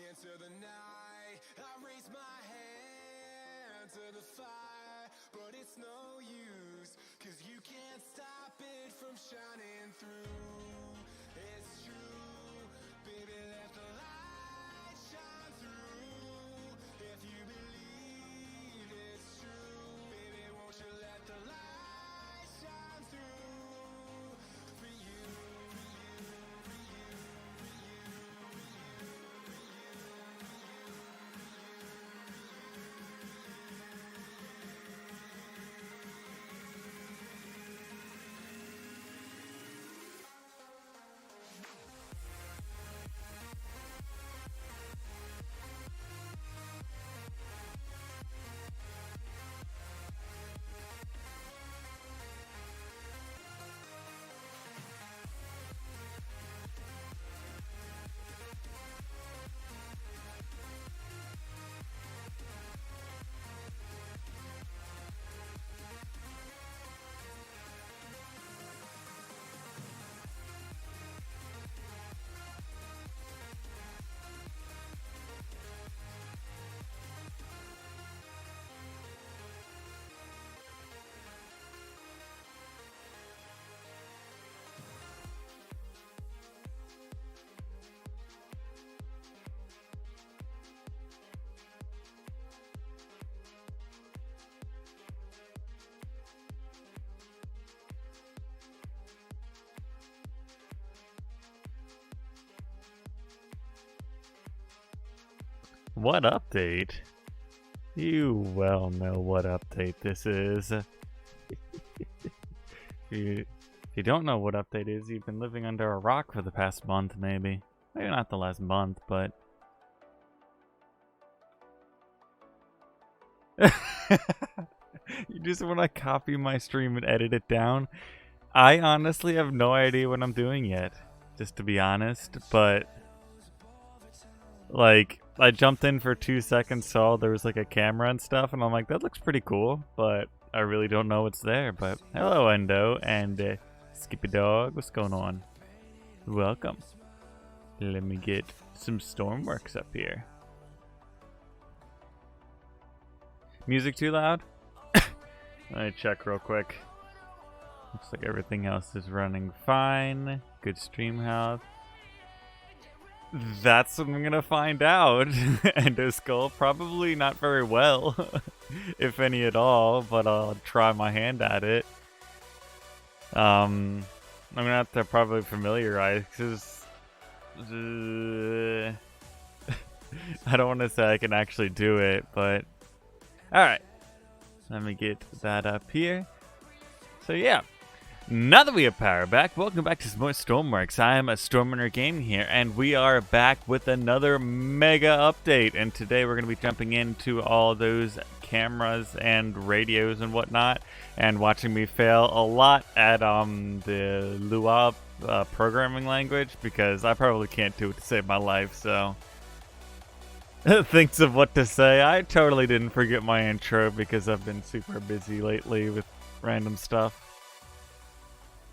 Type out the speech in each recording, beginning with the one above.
into the night. I raise my hand to the fire, but it's no use, 'cause you can't stop it from shining through. It's true, baby, let the light shine through. If you believe it's true, baby, won't you let the light shine through for you, for you, for you, for you, for you, for you, What update? You well know what update this is. If you don't know what update is, you've been living under a rock for the past month, maybe. Maybe not the last month, but... You just want to copy my stream and edit it down? I honestly have no idea what I'm doing yet, just to be honest, but... Like, I jumped in for 2 seconds, saw there was like a camera and stuff, and I'm like, that looks pretty cool, but I really don't know what's there. But hello, Endo, and Skippy Dog, what's going on? Welcome. Let me get some stormworks up here. Music too loud? Let me check real quick. Looks like everything else is running fine. Good stream health. That's what I'm gonna find out. Endo Skull, probably not very well, if any at all, but I'll try my hand at it. I'm gonna have to probably familiarize, because I don't want to say I can actually do it, but alright. Let me get that up here. So yeah. Now that we have power back, welcome back to some more Stormworks. I am a Stormrunner Gaming here, and we are back with another mega update. And today we're going to be jumping into all those cameras and radios and whatnot, and watching me fail a lot at the Lua programming language, because I probably can't do it to save my life, so... Thinks of what to say. I totally didn't forget my intro, because I've been super busy lately with random stuff.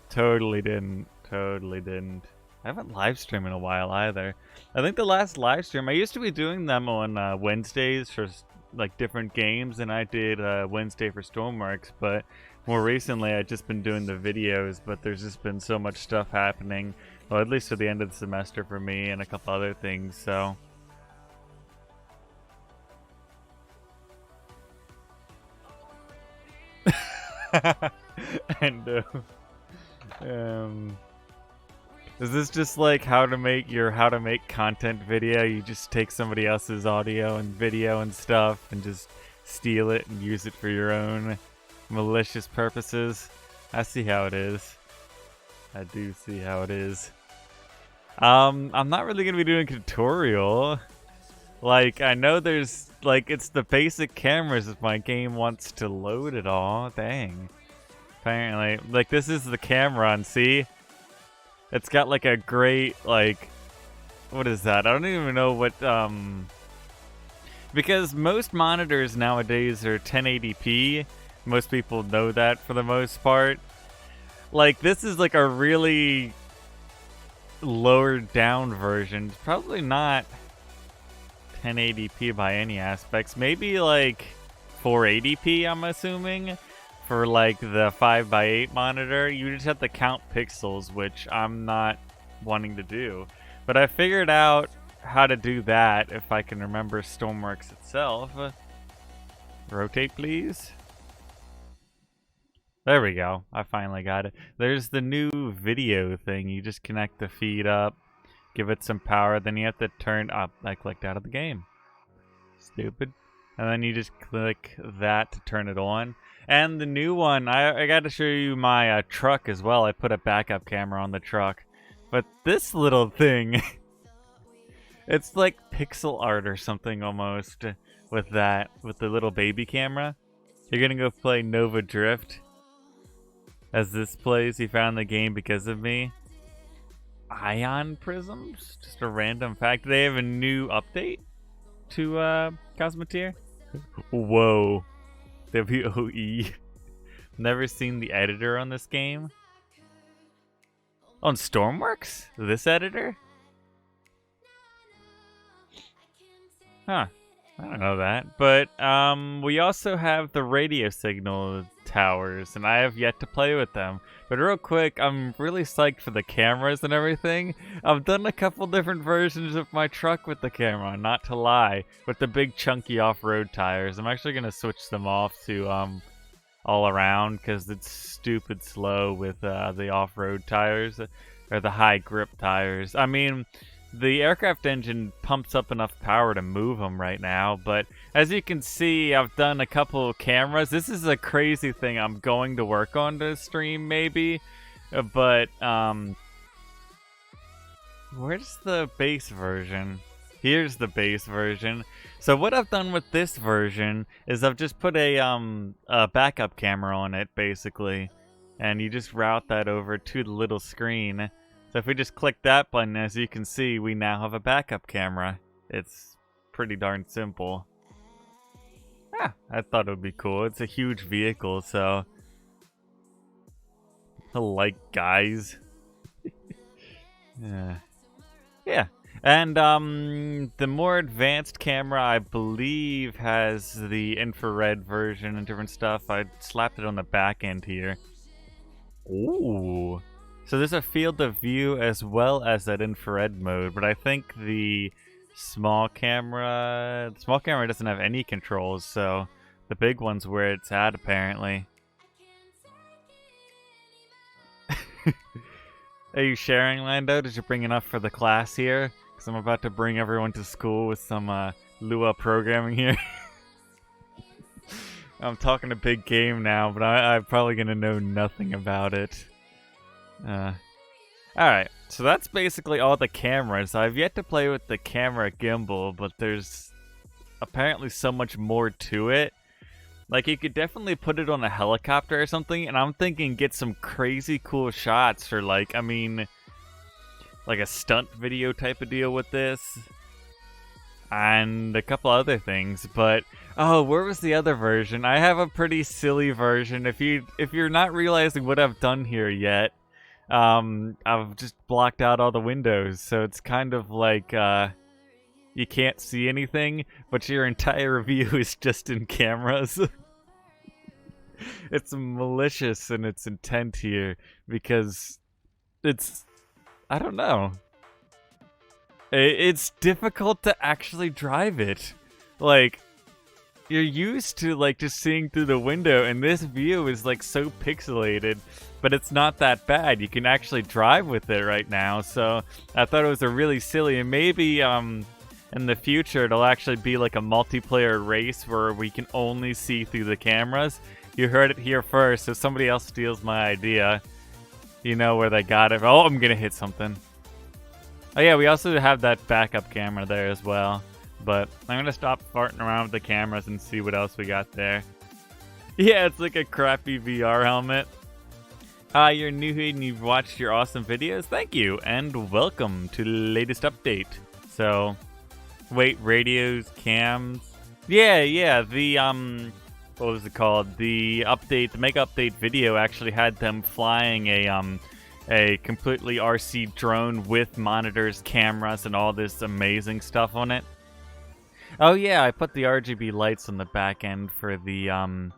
Totally didn't. I haven't live streamed in a while either. I think the last live stream, I used to be doing them on Wednesdays for like different games, and I did Wednesday for Stormworks, but more recently I've just been doing the videos, but there's just been so much stuff happening, well, at least to the end of the semester for me and a couple other things, so... And is this just like how to make content video? You just take somebody else's audio and video and stuff and just steal it and use it for your own malicious purposes? I see how it is. I do see how it is. I'm not really gonna be doing a tutorial. Like, I know there's like, it's the basic cameras if my game wants to load it all. Dang. Apparently, like, this is the camera, and see? It's got, like, a great, like... What is that? I don't even know what, Because most monitors nowadays are 1080p. Most people know that for the most part. Like, this is, like, a really lowered down version. Probably not... 1080p by any aspects. Maybe like 480p, I'm assuming, for like the 5x8 monitor. You just have to count pixels, which I'm not wanting to do. But I figured out how to do that if I can remember Stormworks itself. Rotate, please. There we go. I finally got it. There's the new video thing. You just connect the feed up, give it some power, then you have to turn up. I clicked out of the game. Stupid. And then you just click that to turn it on. And the new one, I got to show you my truck as well. I put a backup camera on the truck. But this little thing, it's like pixel art or something almost with that, with the little baby camera. You're going to go play Nova Drift. As this plays, he found the game because of me. Ion prisms? Just a random fact. Do they have a new update to Cosmoteer? Whoa. WOE. Never seen the editor on this game. On Stormworks? This editor? Huh. I don't know that. But we also have the radio signal towers, and I have yet to play with them. But real quick, I'm really psyched for the cameras and everything. I've done a couple different versions of my truck with the camera, not to lie, with the big chunky off-road tires. I'm actually going to switch them off to all around because it's stupid slow with the off-road tires, or the high grip tires. I mean, the aircraft engine pumps up enough power to move them right now, but as you can see, I've done a couple of cameras. This is a crazy thing I'm going to work on to stream, maybe, but where's the base version? Here's the base version. So what I've done with this version is I've just put a backup camera on it, basically, and you just route that over to the little screen. So if we just click that button, as you can see, we now have a backup camera. It's pretty darn simple. Ah, I thought it would be cool. It's a huge vehicle, so like guys. Yeah. And the more advanced camera, I believe, has the infrared version and different stuff. I slapped it on the back end here. Ooh. So there's a field of view as well as that infrared mode, but I think the small camera doesn't have any controls, so the big one's where it's at, apparently. Are you sharing, Lando? Did you bring enough for the class here? Because I'm about to bring everyone to school with some Lua programming here. I'm talking a big game now, but I'm probably going to know nothing about it. Alright, so that's basically all the cameras. I've yet to play with the camera gimbal, but there's apparently so much more to it. Like, you could definitely put it on a helicopter or something, and I'm thinking get some crazy cool shots for, like, I mean, like a stunt video type of deal with this. And a couple other things, but oh, where was the other version? I have a pretty silly version. If you're not realizing what I've done here yet, I've just blocked out all the windows, so it's kind of like you can't see anything, but your entire view is just in cameras. It's malicious in its intent here because it's, I don't know. It's difficult to actually drive it. Like, you're used to like just seeing through the window, and this view is like so pixelated, but it's not that bad. You can actually drive with it right now, so I thought it was a really silly, and maybe in the future it'll actually be like a multiplayer race where we can only see through the cameras. You heard it here first. If somebody else steals my idea, you know where they got it. Oh, I'm gonna hit something. Oh yeah, we also have that backup camera there as well. But I'm gonna stop farting around with the cameras and see what else we got there. Yeah, it's like a crappy VR helmet. Hi, you're new here and you've watched your awesome videos. Thank you, and welcome to the latest update. So, wait, radios, cams. Yeah, the what was it called? The update, the Mega Update video actually had them flying a completely RC drone with monitors, cameras, and all this amazing stuff on it. Oh yeah, I put the RGB lights on the back end for the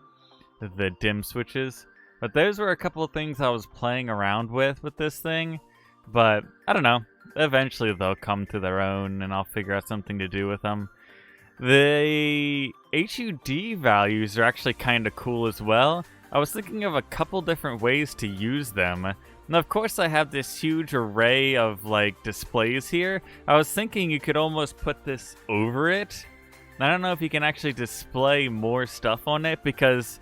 dim switches. But those were a couple of things I was playing around with this thing. But I don't know. Eventually they'll come to their own and I'll figure out something to do with them. The HUD values are actually kind of cool as well. I was thinking of a couple different ways to use them. Now, of course, I have this huge array of, like, displays here. I was thinking you could almost put this over it. I don't know if you can actually display more stuff on it, because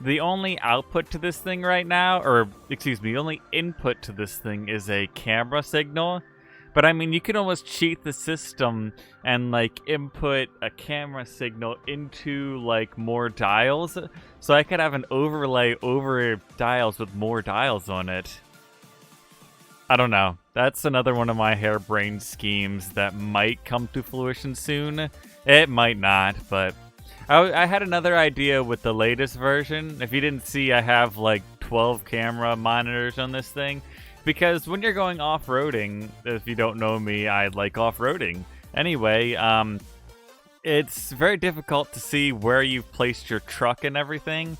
the only output to this thing right now, or, excuse me, the only input to this thing is a camera signal. But, I mean, you could almost cheat the system and, like, input a camera signal into, like, more dials. So I could have an overlay over dials with more dials on it. I don't know. That's another one of my harebrained schemes that might come to fruition soon. It might not, but I had another idea with the latest version. If you didn't see, I have like 12 camera monitors on this thing. Because when you're going off-roading, if you don't know me, I like off-roading. Anyway, it's very difficult to see where you've placed your truck and everything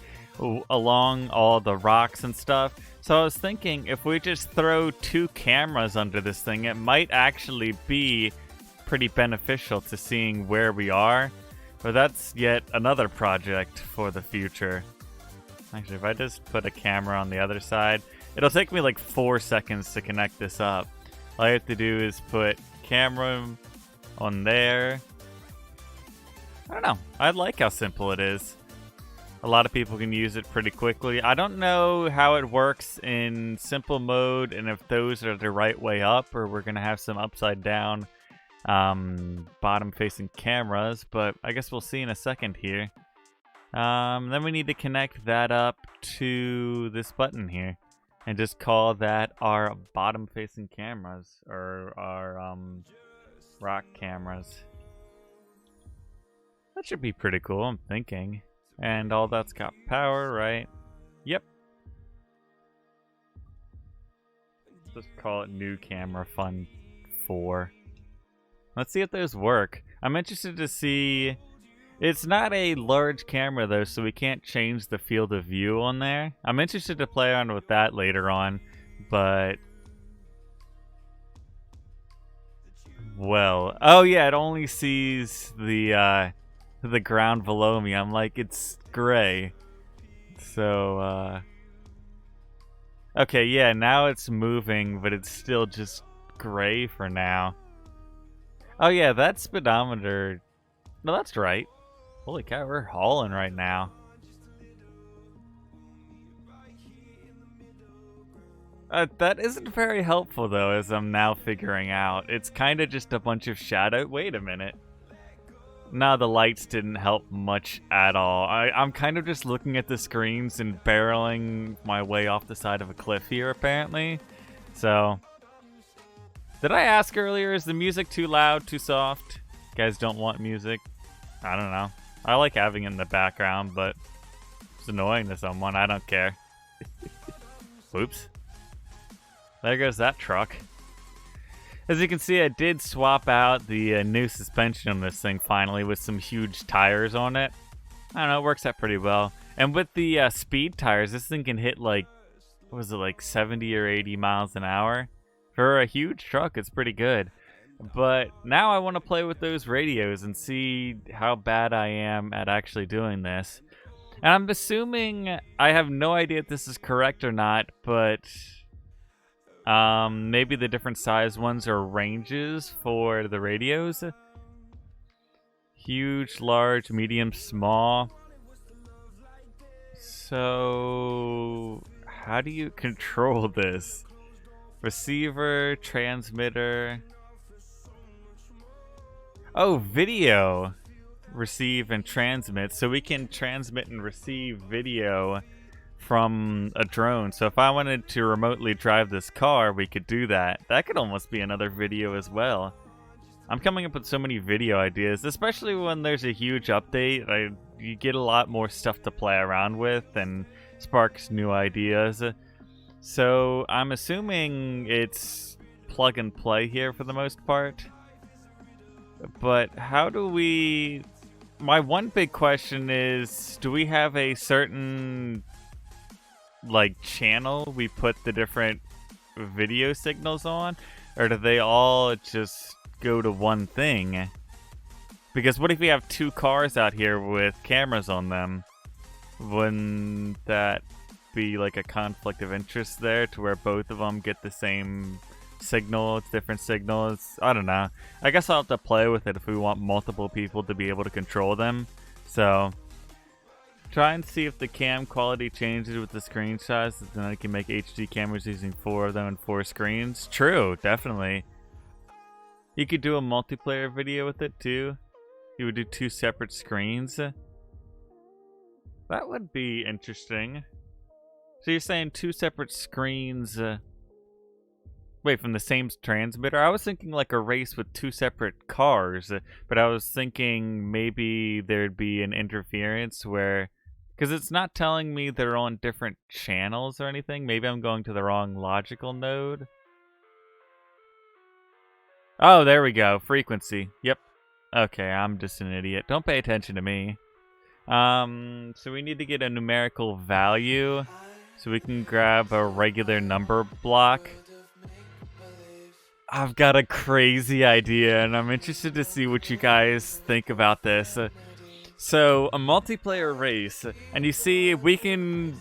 along all the rocks and stuff. So I was thinking, if we just throw 2 cameras under this thing, it might actually be pretty beneficial to seeing where we are. But that's yet another project for the future. Actually, if I just put a camera on the other side, it'll take me like 4 seconds to connect this up. All I have to do is put camera on there. I don't know. I like how simple it is. A lot of people can use it pretty quickly. I don't know how it works in simple mode and if those are the right way up, or we're going to have some upside down bottom facing cameras, but I guess we'll see in a second here. Then we need to connect that up to this button here and just call that our bottom facing cameras, or our rock cameras. That should be pretty cool, I'm thinking. And all that's got power, right? Yep. Just call it new camera fun 4. Let's see if those work. I'm interested to see. It's not a large camera though, so we can't change the field of view on there. I'm interested to play around with that later on, but well, oh yeah, it only sees the ground below me. I'm like, it's gray. So okay, yeah, now it's moving, but it's still just gray for now. Oh yeah, that speedometer. No, that's right. Holy cow, we're hauling right now. That isn't very helpful though, as I'm now figuring out. It's kind of just a bunch of shadow. Wait a minute. No, the lights didn't help much at all. I'm kind of just looking at the screens and barreling my way off the side of a cliff here, apparently. So, did I ask earlier, is the music too loud, too soft? You guys don't want music? I don't know. I like having it in the background, but it's annoying to someone. I don't care. Oops. There goes that truck. As you can see, I did swap out the new suspension on this thing finally with some huge tires on it. I don't know, it works out pretty well. And with the speed tires, this thing can hit like, what was it, like 70 or 80 miles an hour? For a huge truck, it's pretty good. But now I want to play with those radios and see how bad I am at actually doing this. And I'm assuming, I have no idea if this is correct or not, but maybe the different size ones are ranges for the radios. Huge, large, medium, small. So, how do you control this? Receiver, transmitter. Oh, video. Receive and transmit. So we can transmit and receive video from a drone. So if I wanted to remotely drive this car, we could do that. That could almost be another video as well. I'm coming up with so many video ideas, especially when there's a huge update. You get a lot more stuff to play around with and sparks new ideas. So I'm assuming it's plug and play here for the most part. But how do we... My one big question is, do we have a certain, like, channel we put the different video signals on? Or do they all just go to one thing? Because what if we have two cars out here with cameras on them? Wouldn't that be like a conflict of interest there to where both of them get the same signal? It's different signals. I don't know. I guess I'll have to play with it if we want multiple people to be able to control them. So try and see if the cam quality changes with the screen size. Then I can make HD cameras using 4 of them and 4 screens. True, definitely. You could do a multiplayer video with it too. You would do 2 separate screens. That would be interesting. So you're saying 2 separate screens... Wait, from the same transmitter? I was thinking like a race with 2 separate cars, but I was thinking maybe there'd be an interference where... Because it's not telling me they're on different channels or anything. Maybe I'm going to the wrong logical node. Oh, there we go. Frequency. Yep. Okay, I'm just an idiot. Don't pay attention to me. So we need to get a numerical value so we can grab a regular number block. I've got a crazy idea, and I'm interested to see what you guys think about this. So, a multiplayer race, and you see, we can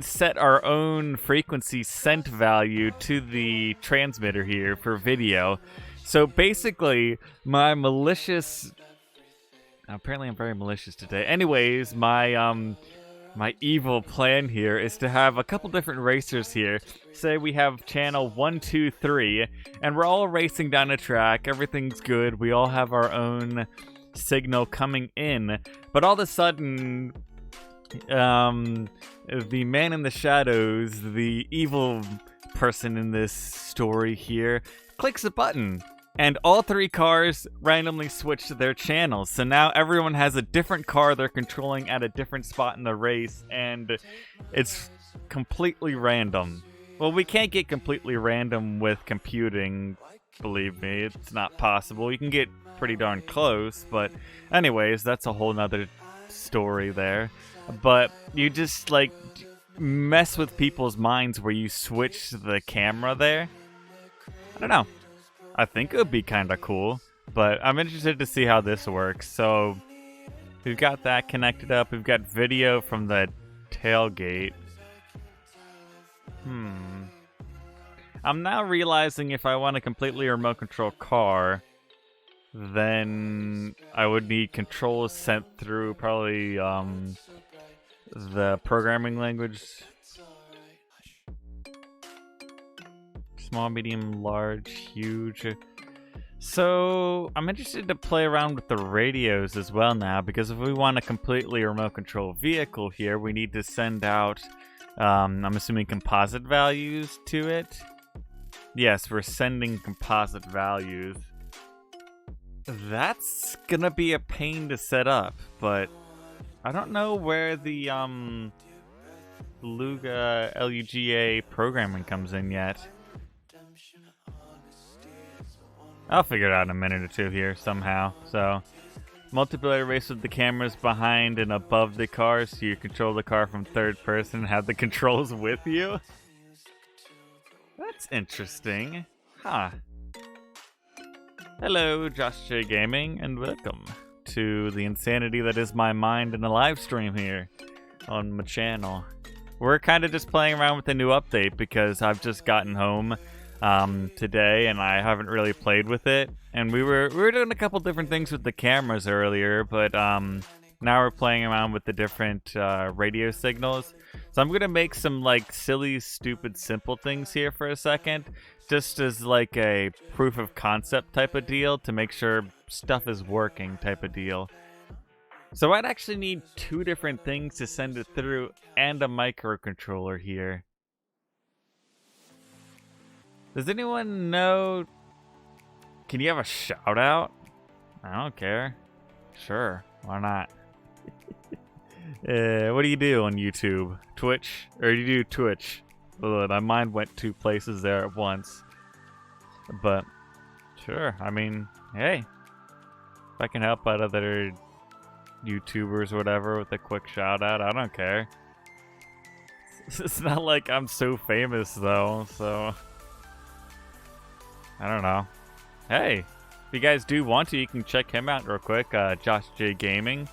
set our own frequency sent value to the transmitter here for video. So basically, my malicious... Apparently I'm very malicious today. Anyways, my evil plan here is to have a couple different racers here. Say we have channel 1, 2, 3, and we're all racing down a track. Everything's good. We all have our own signal coming in. But all of a sudden, the man in the shadows, the evil person in this story here, clicks a button. And all 3 cars randomly switch to their channels. So now everyone has a different car they're controlling at a different spot in the race. And it's completely random. Well, we can't get completely random with computing. Believe me, it's not possible. You can get pretty darn close. But anyways, that's a whole nother story there. But you just, like, mess with people's minds where you switch the camera there. I don't know. I think it would be kind of cool, but I'm interested to see how this works. So we've got that connected up. We've got video from the tailgate. I'm now realizing if I want a completely remote control car, then I would need controls sent through probably the programming language. Small, medium, large, huge. So I'm interested to play around with the radios as well now, because if we want a completely remote control vehicle here, we need to send out, I'm assuming, composite values to it. Yes, we're sending composite values. That's gonna be a pain to set up, but I don't know where the Luga programming comes in yet. I'll figure it out in a minute or two here somehow. So, multiplayer race with the cameras behind and above the car, so you control the car from third person and have the controls with you. That's interesting. Huh. Hello, Josh J Gaming, and welcome to the insanity that is my mind in a live stream here on my channel. We're kind of just playing around with the new update because I've just gotten home today and I haven't really played with it. And we were doing a couple different things with the cameras earlier, but now we're playing around with the different radio signals. So I'm gonna make some like silly, stupid, simple things here for a second, just as like a proof of concept type of deal to make sure stuff is working type of deal. So I'd actually need 2 different things to send it through and a microcontroller here. Does anyone know? Can you have a shout out? I don't care. Sure, why not? What do you do on YouTube? Twitch? Or do you do Twitch? Ugh, my mind went 2 places there at once. But Sure. I mean, hey, if I can help out other YouTubers or whatever with a quick shout out, I don't care. It's not like I'm so famous though, so I don't know. Hey, if you guys do want to, you can check him out real quick. Josh J Gaming.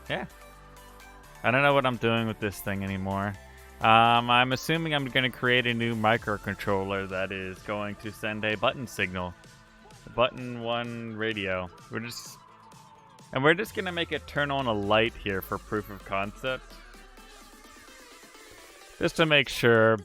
Yeah. I don't know what I'm doing with this thing anymore. I'm assuming I'm going to create a new microcontroller that is going to send a button signal. Button 1 radio. We're just going to make it turn on a light here for proof of concept. Just to make sure.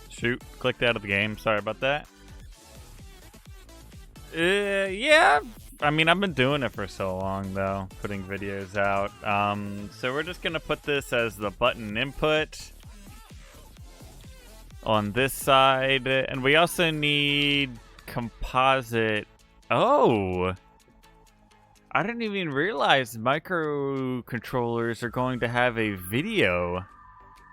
Shoot, clicked out of the game. Sorry about that. Yeah. I mean, I've been doing it for so long, though, putting videos out. So we're just going to put this as the button input on this side. And we also need composite. Oh! I didn't even realize microcontrollers are going to have a video.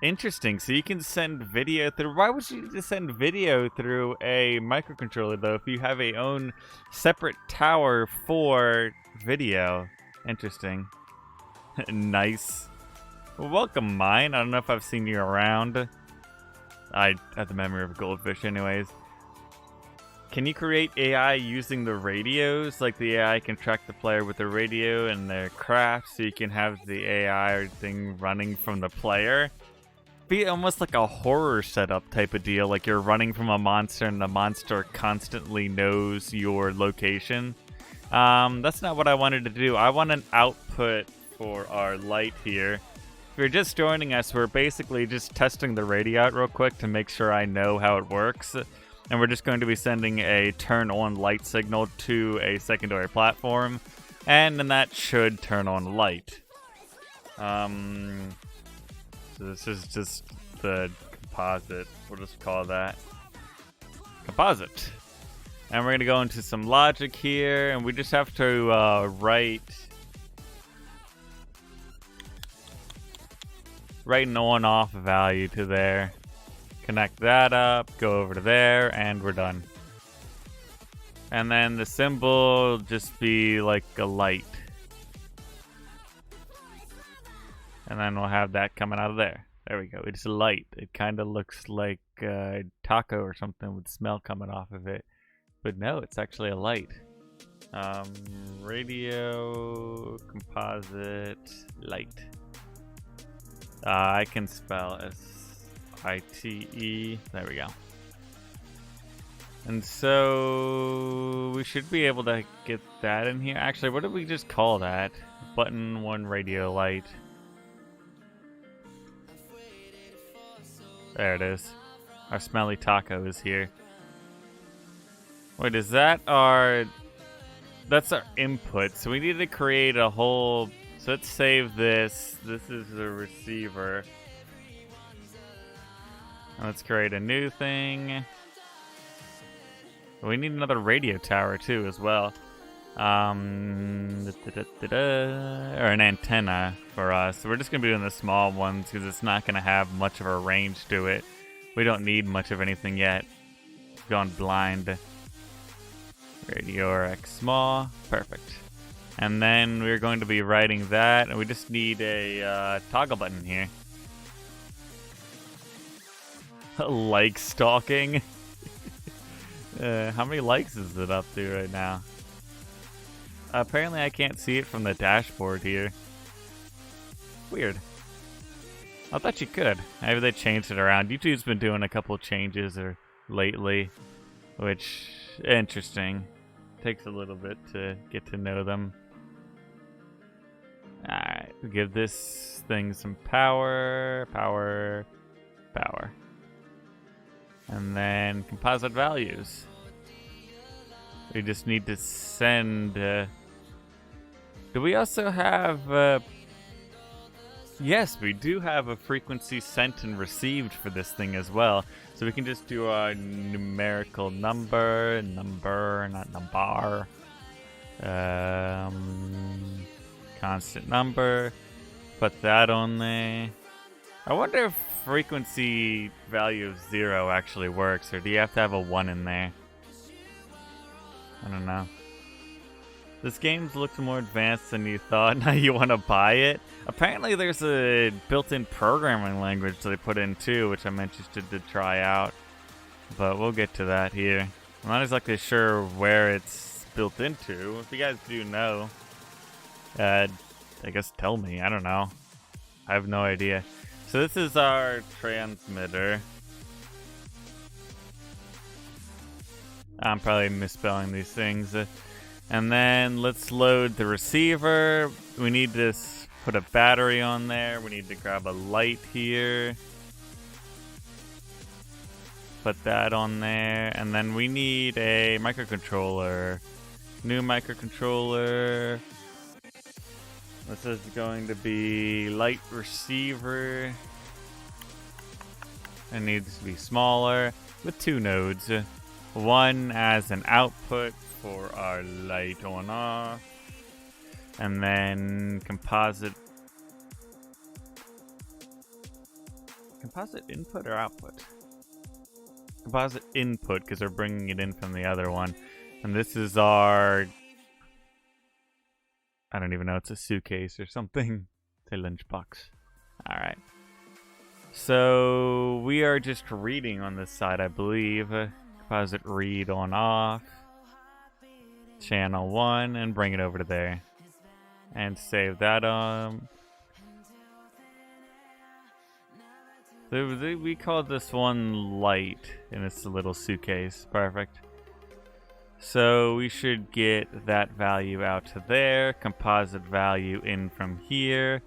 Interesting. So you can send video through. Why would you just send video through a microcontroller though if you have a own separate tower for video? Interesting. Nice. Well, welcome, Mine. I don't know if I've seen you around. I have the memory of a goldfish, anyways. Can you create AI using the radios? Like the AI can track the player with the radio and their craft, so you can have the AI thing running from the player? Be almost like a horror setup type of deal, like you're running from a monster and the monster constantly knows your location. That's not what I wanted to do. I want an output for our light here. If you're just joining us, we're basically just testing the radio out real quick to make sure I know how it works. And we're just going to be sending a turn on light signal to a secondary platform, and then that should turn on light. So this is just the composite. We'll just call that composite. And we're going to go into some logic here, and we just have to write an on-off value to there. Connect that up, go over to there, and we're done. And then the symbol will just be like a light. And then we'll have that coming out of there. There we go. It's a light. It kind of looks like a taco or something with smell coming off of it. But no, it's actually a light. Radio composite light. I can spell S-I-T-E. There we go. And so we should be able to get that in here. Actually, what did we just call that? Button 1 radio light. There it is. Our smelly taco is here. Wait, is that our... That's our input. So we need to create a whole... So let's save this. This is the receiver. And let's create a new thing. We need another radio tower too as well. Or an antenna for us. So we're just going to be doing the small ones because it's not going to have much of a range to it. We don't need much of anything yet. Gone blind. Radio RX small. Perfect. And then we're going to be writing that. And we just need a toggle button here. Like stalking. How many likes is it up to right now? Apparently I can't see it from the dashboard here. Weird. I thought you could. Maybe they changed it around. YouTube's been doing a couple changes lately, which interesting. Takes a little bit to get to know them. Alright, give this thing some power. And then composite values. We just need to send... do we also have... Yes, we do have a frequency sent and received for this thing as well. So we can just do a numerical number, not number. Constant number. Put that on there. I wonder if frequency value of 0 actually works, or do you have to have a 1 in there? I don't know. This game's looked more advanced than you thought. Now you want to buy it? Apparently there's a built-in programming language they put in too, which I'm interested to try out. But we'll get to that here. I'm not exactly sure where it's built into. If you guys do know, I guess tell me. I don't know. I have no idea. So this is our transmitter. I'm probably misspelling these things. And then let's load the receiver. We need to put a battery on there. We need to grab a light here. Put that on there. And then we need a microcontroller. New microcontroller. This is going to be light receiver. It needs to be smaller with 2 nodes. One as an output for our light on off. And then composite input or output? Composite input, because we're bringing it in from the other one. And this is our, I don't even know, it's a suitcase or something. It's a lunchbox. Alright. So we are just reading on this side, I believe. Composite read on off. Channel 1 and bring it over to there. And save that we call this one light in its little suitcase. Perfect. So we should get that value out to there. Composite value in from here.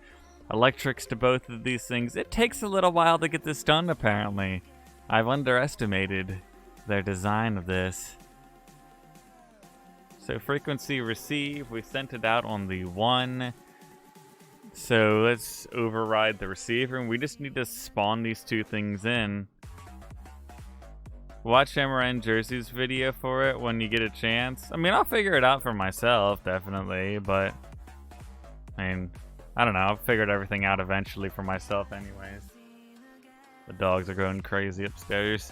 Electrics to both of these things. It takes a little while to get this done, apparently. I've underestimated their design of this. So frequency receive, we sent it out on the 1. So let's override the receiver, and we just need to spawn these 2 things in. Watch MRN Jersey's video for it when you get a chance. I mean, I'll figure it out for myself, definitely, but I mean, I don't know, I've figured everything out eventually for myself anyways. The dogs are going crazy upstairs.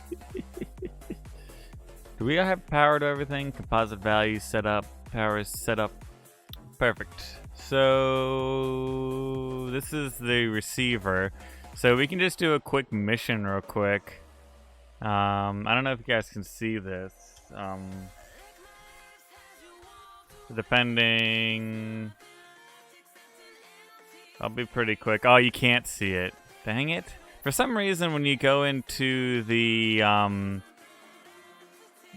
Do we have power to everything? Composite values set up. Power is set up. Perfect. So this is the receiver. So we can just do a quick mission real quick. I don't know if you guys can see this. Depending... I'll be pretty quick. Oh, you can't see it. Dang it. For some reason, when you go into the...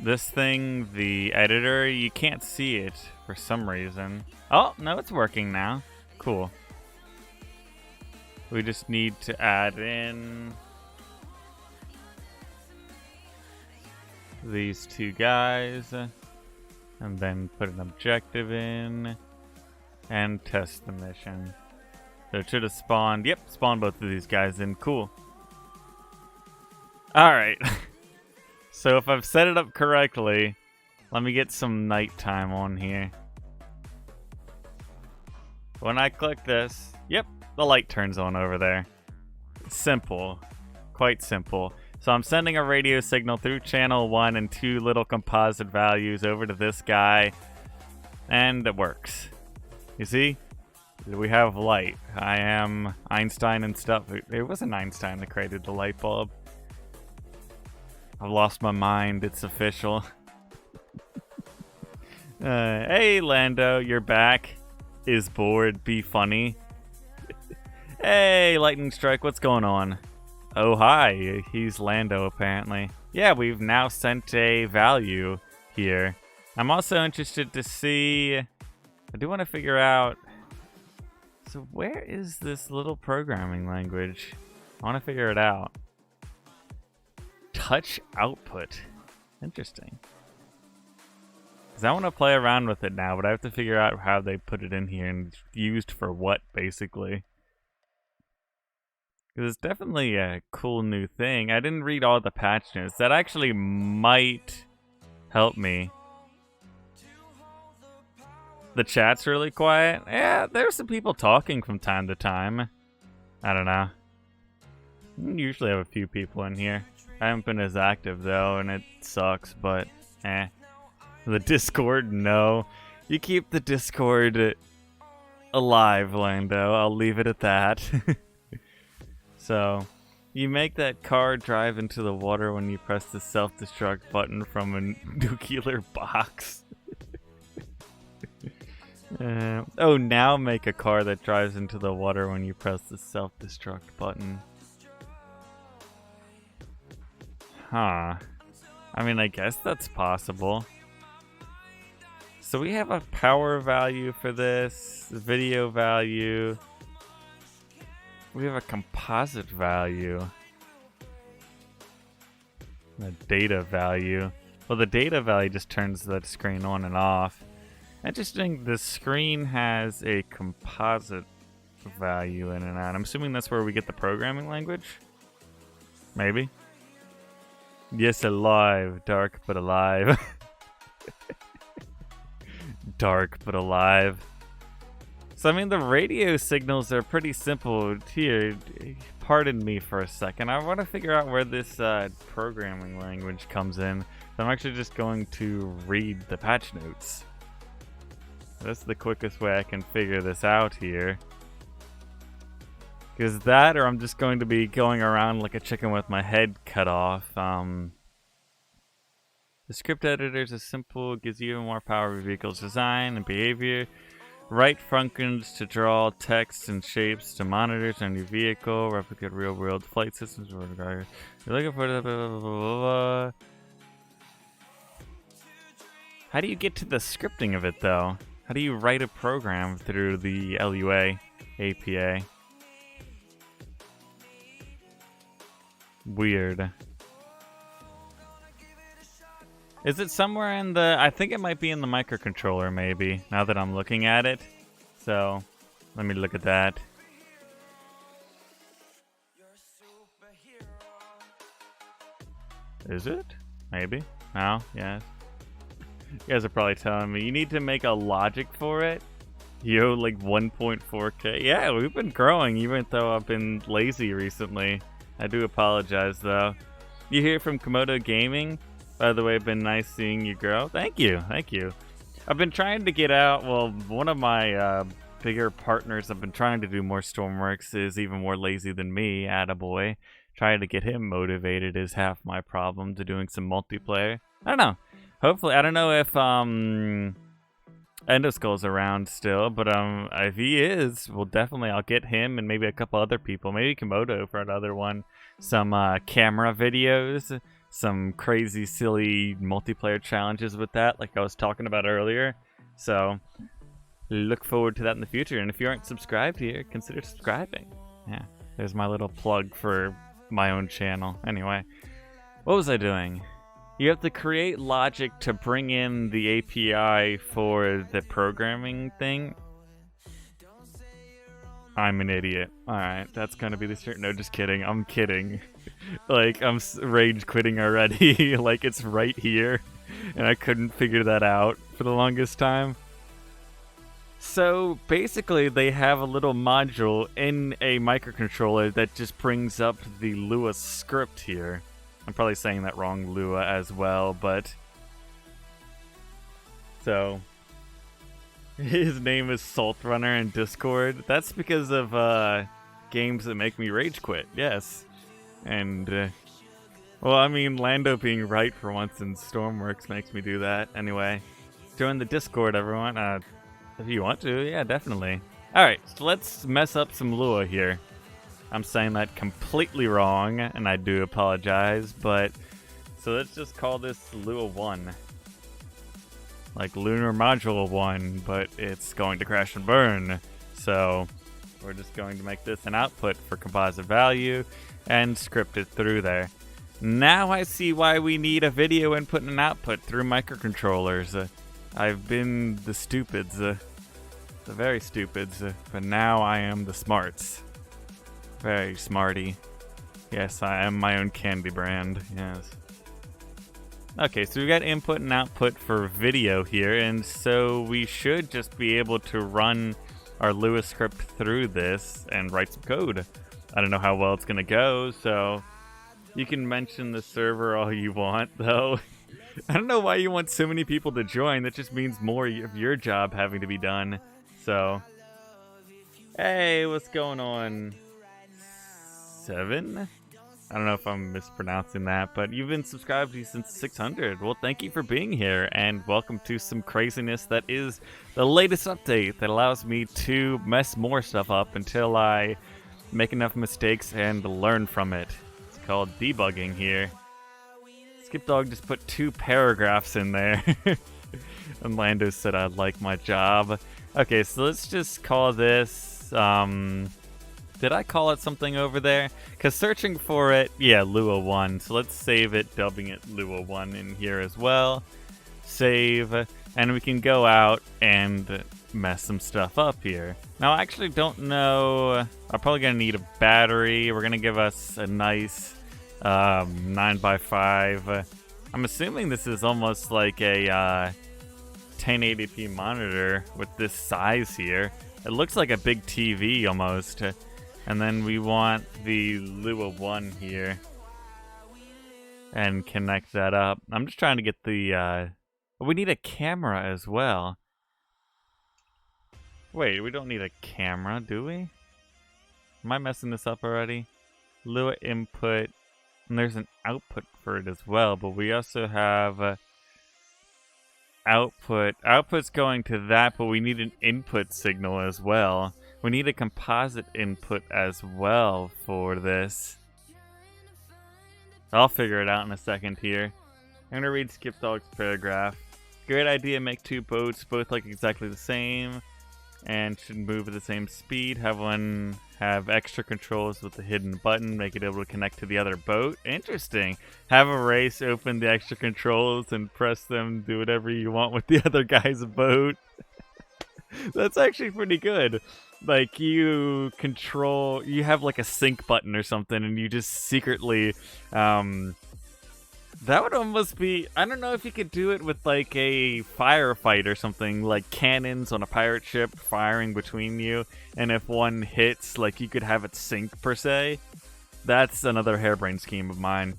this thing, the editor, you can't see it for some reason. Oh, no, it's working now. Cool. We just need to add in these 2 guys and then put an objective in and test the mission. So it should have spawned, yep, spawned both of these guys in. Cool. Alright. So if I've set it up correctly, let me get some nighttime on here. When I click this, yep, the light turns on over there. Simple. Quite simple. So I'm sending a radio signal through channel 1 and 2 little composite values over to this guy. And it works. You see? We have light. I am Einstein and stuff. It wasn't Einstein that created the light bulb. I've lost my mind. It's official. Hey, Lando, you're back. Is bored. Be funny. Hey, Lightning Strike, what's going on? Oh, hi. He's Lando, apparently. Yeah, we've now sent a value here. I'm also interested to see... I do want to figure out... So where is this little programming language? I want to figure it out. Touch output. Interesting. Because I want to play around with it now, but I have to figure out how they put it in here and it's used for what, basically. Because it's definitely a cool new thing. I didn't read all the patch notes. That actually might help me. The chat's really quiet. Yeah, there's some people talking from time to time. I don't know. Usually have a few people in here. I haven't been as active though, and it sucks, but eh. The Discord, no. You keep the Discord alive, Lando. I'll leave it at that. So, you make that car drive into the water when you press the self-destruct button from a nuclear box. Oh, now make a car that drives into the water when you press the self-destruct button. Huh. I mean, I guess that's possible. So we have a power value for this, video value. We have a composite value. A data value. Well, the data value just turns that screen on and off. Interesting, the screen has a composite value in it. I'm assuming that's where we get the programming language? Maybe? Yes, alive. Dark but alive. Dark but alive. So, I mean, the radio signals are pretty simple. Here, pardon me for a second. I want to figure out where this programming language comes in. I'm actually just going to read the patch notes. That's the quickest way I can figure this out here. Because that, or I'm just going to be going around like a chicken with my head cut off. The script editor is simple, gives you even more power over vehicle's design and behavior. Right functions to draw text and shapes to monitors on your vehicle, replicate real-world flight systems. You're looking for the How do you get to the scripting of it, though? How do you write a program through the Lua APA? Weird. Is it somewhere in the... I think it might be in the microcontroller, maybe, now that I'm looking at it. So, let me look at that. Is it? Maybe? No? Yes. You guys are probably telling me, you need to make a logic for it? Yo, like 1.4K? Yeah, we've been growing, even though I've been lazy recently. I do apologize, though. You hear from Komodo Gaming? By the way, been nice seeing you grow. Thank you, thank you. I've been trying to get out, well, one of my bigger partners I've been trying to do more Stormworks is even more lazy than me, attaboy. Trying to get him motivated is half my problem to doing some multiplayer. I don't know. Hopefully, I don't know if Endoskull's around still, but if he is, well, definitely I'll get him and maybe a couple other people. Maybe Komodo for another one. Some camera videos. Some crazy, silly multiplayer challenges with that, like I was talking about earlier. So, look forward to that in the future. And if you aren't subscribed here, consider subscribing. Yeah, there's my little plug for my own channel. Anyway, what was I doing? You have to create logic to bring in the API for the programming thing. I'm an idiot. Alright, that's gonna be the start. No, just kidding. I'm kidding. Like, I'm rage quitting already. Like, it's right here. And I couldn't figure that out for the longest time. So, basically, they have a little module in a microcontroller that just brings up the Lua script here. I'm probably saying that wrong, Lua, as well, but... So... His name is Saltrunner in Discord. That's because of games that make me rage quit, yes. And, well, I mean, Lando being right for once in Stormworks makes me do that. Anyway, join the Discord, everyone. If you want to, yeah, definitely. Alright, so let's mess up some Lua here. I'm saying that completely wrong, and I do apologize, but... So let's just call this Lua 1. Like Lunar Module 1, but it's going to crash and burn. So we're just going to make this an output for composite value and script it through there. Now I see why we need a video input and an output through microcontrollers. I've been the stupids, the very stupids, but now I am the smarts. Very smarty. Yes, I am my own candy brand, yes. Okay, so we got input and output for video here, and so we should just be able to run our Lua script through this and write some code. I don't know how well it's gonna go, so you can mention the server all you want, though. I don't know why you want so many people to join. That just means more of your job having to be done. So, hey, what's going on? 7? I don't know if I'm mispronouncing that, but you've been subscribed to since 600. Well, thank you for being here, and welcome to some craziness that is the latest update that allows me to mess more stuff up until I make enough mistakes and learn from it. It's called debugging here. Skipdog just put 2 paragraphs in there. And Lando said I'd like my job. Okay, so let's just call this, did I call it something over there? Because searching for it, yeah, Lua 1. So let's save it, dubbing it Lua 1 in here as well. Save, and we can go out and mess some stuff up here. Now, I actually don't know. I'm probably going to need a battery. We're going to give us a nice 9x5. I'm assuming this is almost like a 1080p monitor with this size here. It looks like a big TV almost. And then we want the Lua 1 here. And connect that up. I'm just trying to get the... we need a camera as well. Wait, we don't need a camera, do we? Am I messing this up already? Lua input. And there's an output for it as well. But we also have... output. Output's going to that, but we need an input signal as well. We need a composite input as well for this. I'll figure it out in a second here. I'm going to read Skipdog's paragraph. Great idea, make 2 boats, both like exactly the same, and should move at the same speed. Have one have extra controls with the hidden button, make it able to connect to the other boat. Interesting. Have a race, open the extra controls, and press them, do whatever you want with the other guy's boat. That's actually pretty good. Like, you control, you have like a sync button or something, and you just secretly, that would almost be, I don't know if you could do it with like a firefight or something, like cannons on a pirate ship firing between you, and if one hits, like you could have it sync per se. That's another harebrained scheme of mine.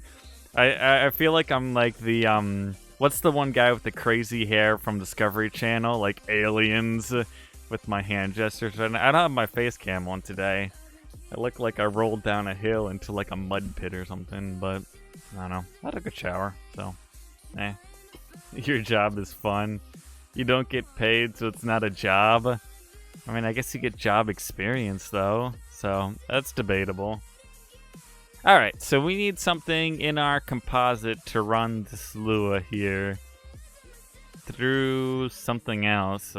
I feel like I'm like the, what's the one guy with the crazy hair from Discovery Channel, like Aliens, with my hand gestures. I don't have my face cam on today. I look like I rolled down a hill into like a mud pit or something, but I don't know. I took a shower, so your job is fun. You don't get paid, so it's not a job. I mean, I guess you get job experience though, so that's debatable. Alright, so we need something in our composite to run this Lua here through something else.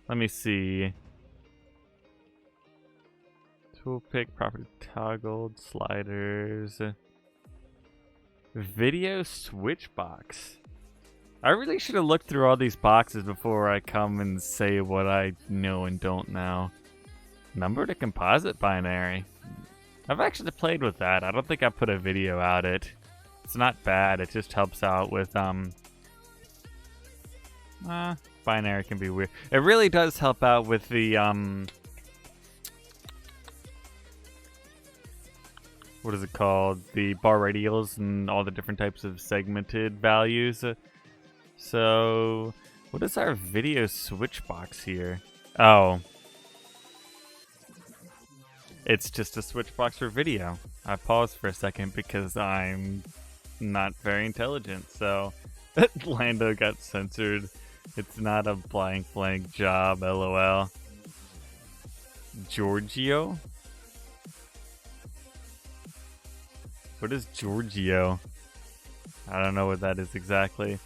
Let me see. Toolpick, property toggled, sliders. Video switch box. I really should have looked through all these boxes before I come and say what I know and don't know. Number to composite binary. I've actually played with that. I don't think I put a video out it. It's not bad. It just helps out with binary can be weird. It really does help out with the what is it called? The bar radials and all the different types of segmented values. So, what is our video switch box here? Oh. It's just a switch box for video. I paused for a second because I'm not very intelligent, so Lando got censored. It's not a blank job, lol. Giorgio? What is Giorgio? I don't know what that is exactly.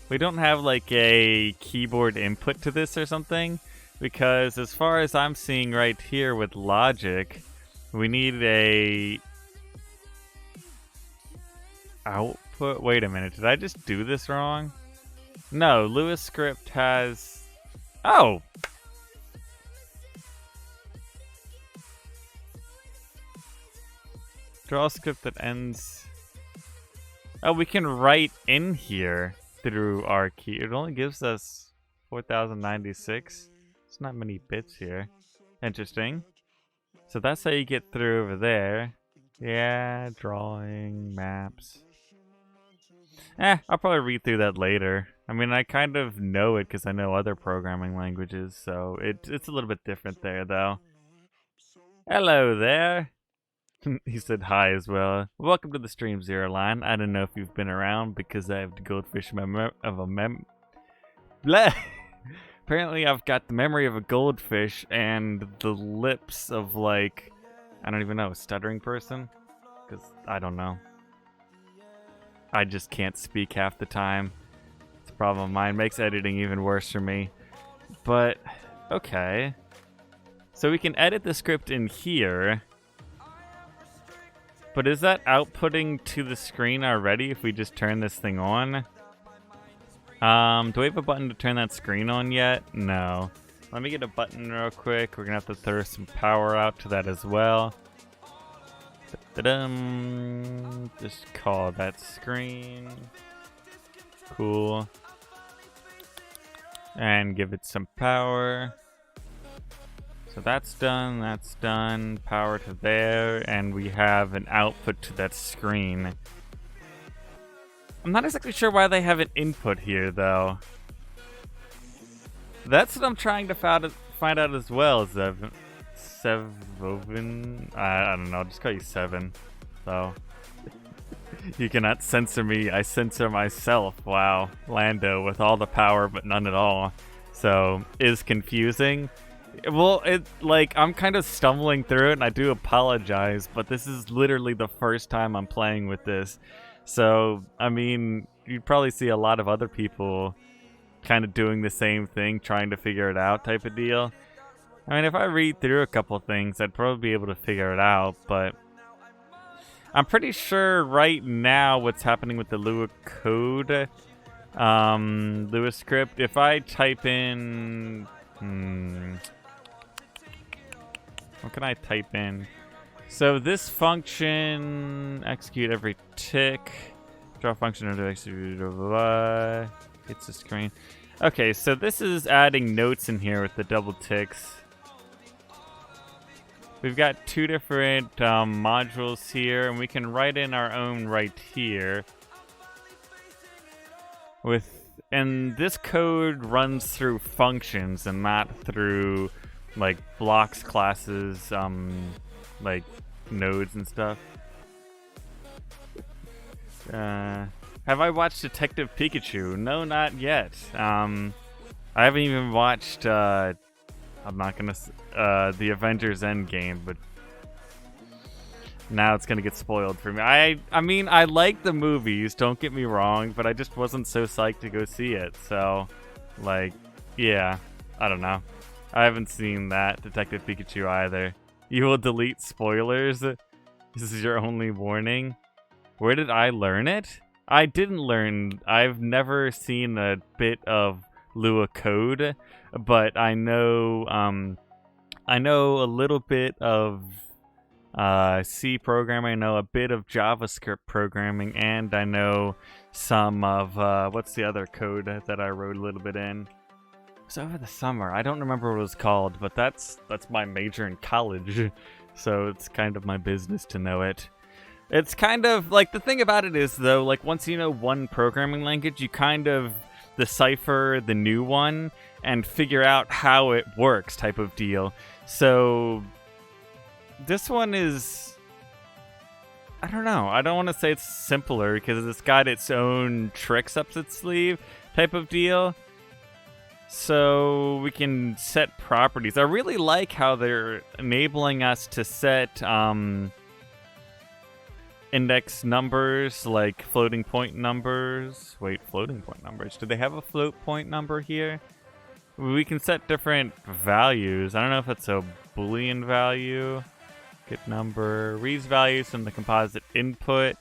We don't have like a keyboard input to this or something, because as far as I'm seeing right here with logic, we need a output. Wait a minute, did I just do this wrong? No, Lua script has... Oh! Draw script that ends... Oh, we can write in here through our key. It only gives us 4096. It's not many bits here. Interesting. So that's how you get through over there. Yeah, drawing, maps. I'll probably read through that later. I mean, I kind of know it because I know other programming languages, so it's a little bit different there, though. Hello there. He said hi as well. Welcome to the stream, Zero Line. I don't know if you've been around because I have the goldfish Blah! Apparently I've got the memory of a goldfish and the lips of, like, I don't even know, a stuttering person? Because I don't know. I just can't speak half the time. It's a problem of mine. Makes editing even worse for me. But, okay. So we can edit the script in here. But is that outputting to the screen already if we just turn this thing on? Do we have a button to turn that screen on yet? No. Let me get a button real quick. We're gonna have to throw some power out to that as well. Just call that screen. Cool. And give it some power. So that's done, power to there, and we have an output to that screen. I'm not exactly sure why they have an input here, though. That's what I'm trying to find out as well, Sevin. I don't know, I'll just call you Seven. So, you cannot censor me, I censor myself. Wow, Lando with all the power but none at all. So, is confusing. Well, I'm kind of stumbling through it, and I do apologize, but this is literally the first time I'm playing with this. So, I mean, you'd probably see a lot of other people kind of doing the same thing, trying to figure it out type of deal. I mean, if I read through a couple things, I'd probably be able to figure it out, but I'm pretty sure right now what's happening with the Lua code, Lua script, if I type in... What can I type in? So this function, execute every tick, draw function under execute, hits the screen. Okay, so this is adding notes in here with the double ticks. We've got two different modules here, and we can write in our own right here. And this code runs through functions and not through like blocks, classes, like nodes and stuff. Have I watched Detective Pikachu? No, not yet. I haven't even watched, I'm not gonna, the Avengers Endgame, but now it's gonna get spoiled for me. I mean, I like the movies, don't get me wrong, but I just wasn't so psyched to go see it, so, like, yeah, I don't know. I haven't seen that Detective Pikachu either. You will delete spoilers? This is your only warning? Where did I learn it? I didn't learn. I've never seen a bit of Lua code, but I know a little bit of C programming. I know a bit of JavaScript programming, and I know some of what's the other code that I wrote a little bit in. It was over the summer. I don't remember what it was called, but that's my major in college, so it's kind of my business to know it. It's kind of, like, the thing about it is, though, like, once you know one programming language, you kind of decipher the new one and figure out how it works type of deal. So, this one is, I don't know. I don't want to say it's simpler because it's got its own tricks up its sleeve type of deal. So we can set properties. I really like how they're enabling us to set index numbers, like floating point numbers. Wait, floating point numbers. Do they have a float point number here? We can set different values. I don't know if it's a Boolean value. Get number. Reads values from the composite input.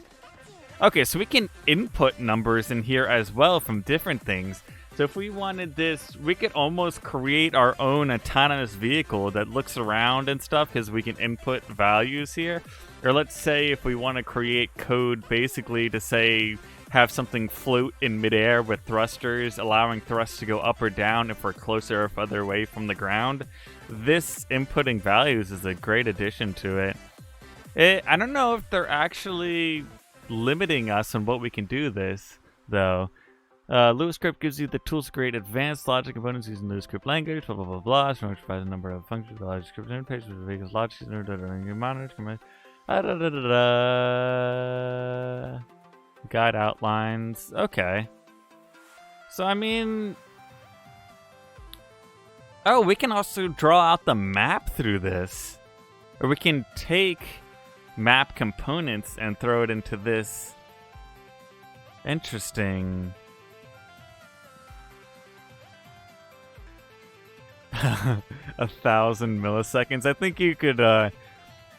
Okay, so we can input numbers in here as well from different things. So if we wanted this, we could almost create our own autonomous vehicle that looks around and stuff because we can input values here. Or let's say if we want to create code basically to say have something float in midair with thrusters, allowing thrusts to go up or down if we're closer or further away from the ground. This inputting values is a great addition to it. I don't know if they're actually limiting us on what we can do this, though. Lua script gives you the tools to create advanced logic components using Lua script language, blah, blah, blah, blah. So much provides a number of functions, the logic script interface, with the biggest logic, your monitor, guide outlines. Okay. So, I mean... Oh, we can also draw out the map through this. Or we can take map components and throw it into this. Interesting. 1,000 milliseconds. I think you could,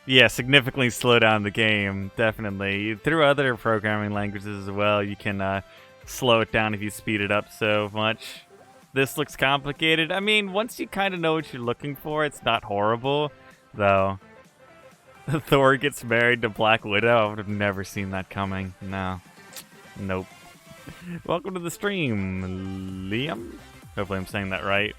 yeah, significantly slow down the game. Definitely. Through other programming languages as well, you can slow it down if you speed it up so much. This looks complicated. I mean, once you kind of know what you're looking for, it's not horrible, though. Thor gets married to Black Widow. I would have never seen that coming. No. Nope. Welcome to the stream, Liam. Hopefully I'm saying that right.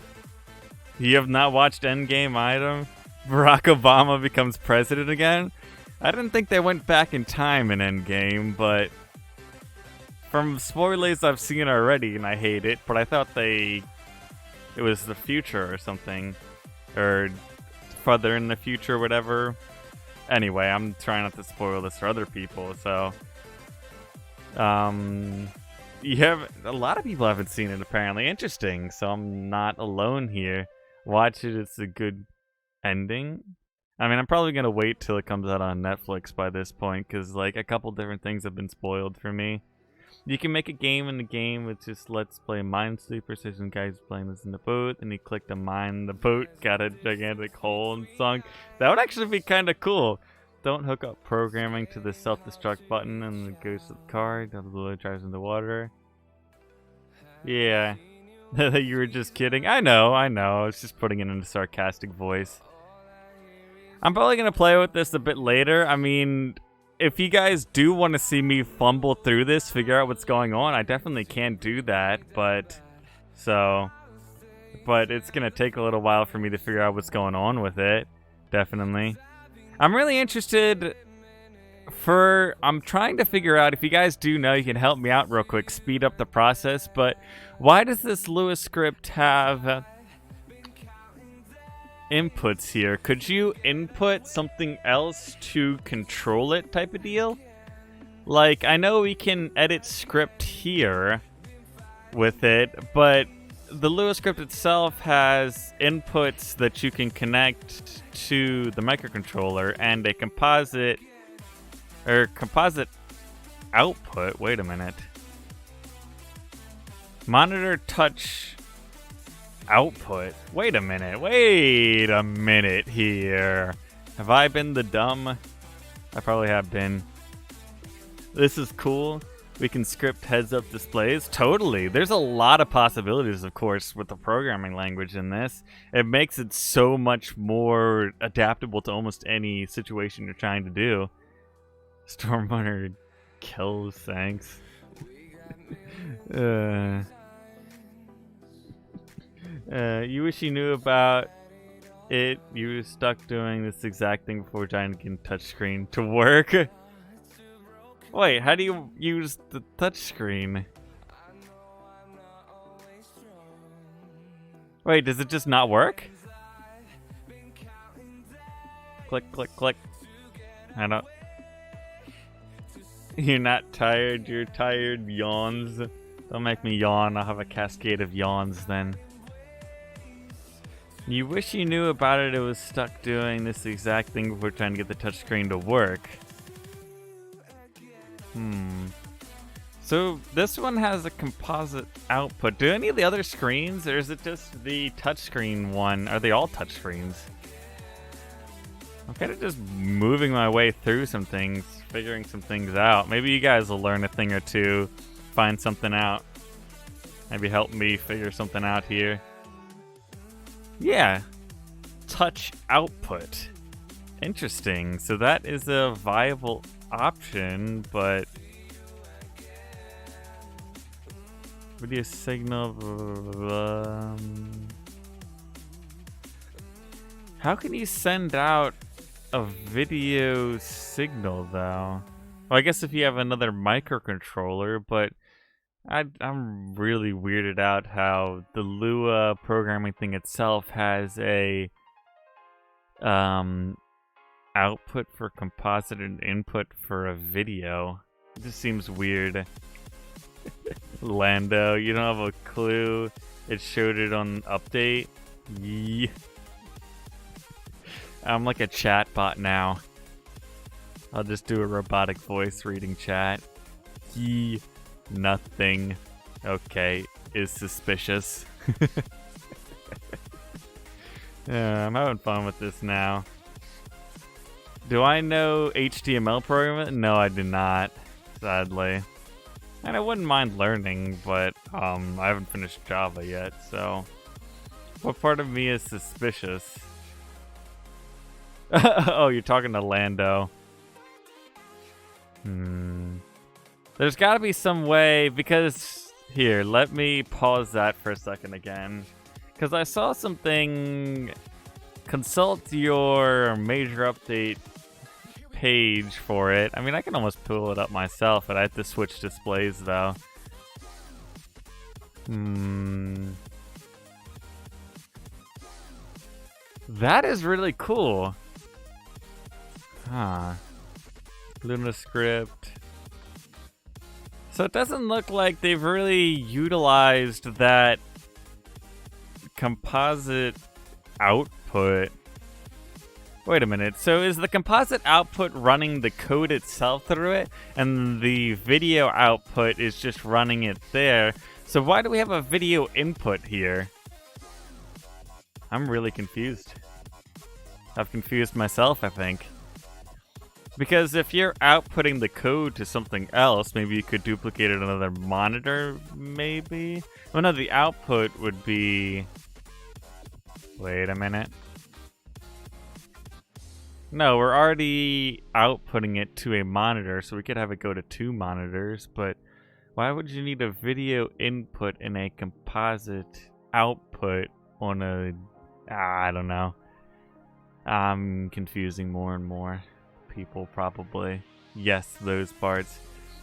You have not watched Endgame either? Barack Obama becomes president again? I didn't think they went back in time in Endgame, but from spoilers I've seen already, and I hate it, but I thought it was the future or something. Or further in the future, whatever. Anyway, I'm trying not to spoil this for other people, so... You have a lot of people haven't seen it apparently. Interesting, so I'm not alone here. Watch it, it's a good ending. I mean, I'm probably gonna wait till it comes out on Netflix by this point, because like a couple different things have been spoiled for me. You can make a game in the game with just let's play Minesweeper. So some guys playing this in the boat, and he clicked to mine the boat, got a gigantic hole and sunk. That would actually be kind of cool. Don't hook up programming to the self-destruct button, and it goes to the car. Double drives in the water. Yeah. You were just kidding. I know. I was just putting it in a sarcastic voice. I'm probably going to play with this a bit later. I mean, if you guys do want to see me fumble through this, figure out what's going on, I definitely can do that, but it's going to take a little while for me to figure out what's going on with it. Definitely. I'm really interested I'm trying to figure out, if you guys do know, you can help me out real quick, speed up the process, but why does this Lua script have inputs here? Could you input something else to control it type of deal? Like, I know we can edit script here with it, but the Lua script itself has inputs that you can connect to the microcontroller and a composite output. Wait a minute. Monitor touch output. Wait a minute here. Have I been the dumb? I probably have been. This is cool. We can script heads-up displays. Totally. There's a lot of possibilities, of course, with the programming language in this. It makes it so much more adaptable to almost any situation you're trying to do. Stormworks kills, thanks. You wish you knew about it. You were stuck doing this exact thing before trying to get touchscreen to work. Wait, how do you use the touchscreen? Wait, does it just not work? Click, click, click. I don't... You're not tired, you're tired. Yawns. Don't make me yawn, I'll have a cascade of yawns then. You wish you knew about it. It was stuck doing this exact thing before trying to get the touchscreen to work. So this one has a composite output. Do any of the other screens, or is it just the touchscreen one? Are they all touchscreens? I'm kind of just moving my way through some things, figuring some things out. Maybe you guys will learn a thing or two, find something out. Maybe help me figure something out here. Yeah, touch output. Interesting. So that is a viable option, but Video signal. How can you send out a video signal though? Well, I guess if you have another microcontroller, but I'm really weirded out how the Lua programming thing itself has a output for composite and input for a video. It just seems weird. Lando, you don't have a clue. It showed it on update. Yeah. I'm like a chat bot now. I'll just do a robotic voice reading chat. Yeah. Nothing. Okay, is suspicious. Yeah, I'm having fun with this now. Do I know HTML programming? No, I do not, sadly. And I wouldn't mind learning, but I haven't finished Java yet, so... What part of me is suspicious? Oh, you're talking to Lando. There's gotta be some way, because... Here, let me pause that for a second again. Because I saw something... Consult your major update page for it. I mean, I can almost pull it up myself, but I have to switch displays, though. That is really cool. Huh. Luna script. So it doesn't look like they've really utilized that composite output. Wait a minute, so is the composite output running the code itself through it, and the video output is just running it there? So why do we have a video input here? I'm really confused. I've confused myself, I think. Because if you're outputting the code to something else, maybe you could duplicate it on another monitor, maybe? Well, no, the output would be... Wait a minute. No, we're already outputting it to a monitor, so we could have it go to 2 monitors, but why would you need a video input and a composite output on a... I don't know. I'm confusing more and more people, probably. Yes, those parts.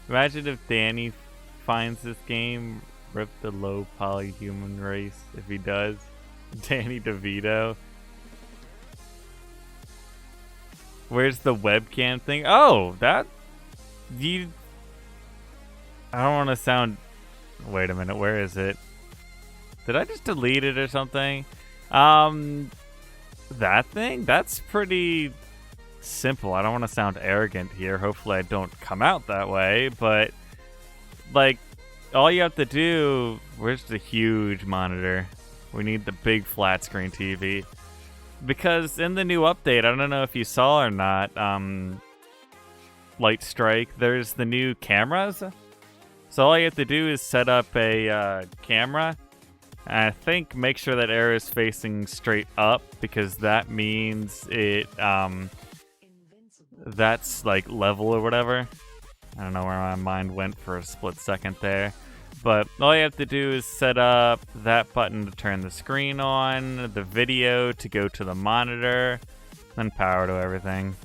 Imagine if Danny finds this game, rip the low polyhuman race, if he does. Danny DeVito. Where's the webcam thing? Oh, that... I don't want to sound... Wait a minute, where is it? Did I just delete it or something? That thing? That's pretty simple. I don't want to sound arrogant here. Hopefully I don't come out that way, but... Like, all you have to do... Where's the huge monitor? We need the big flat screen TV. Because in the new update, I don't know if you saw or not, Light Strike, there's the new cameras. So all you have to do is set up a camera. And I think make sure that arrow is facing straight up, because that means it, that's like level or whatever. I don't know where my mind went for a split second there. But all you have to do is set up that button to turn the screen on, the video to go to the monitor, then power to everything.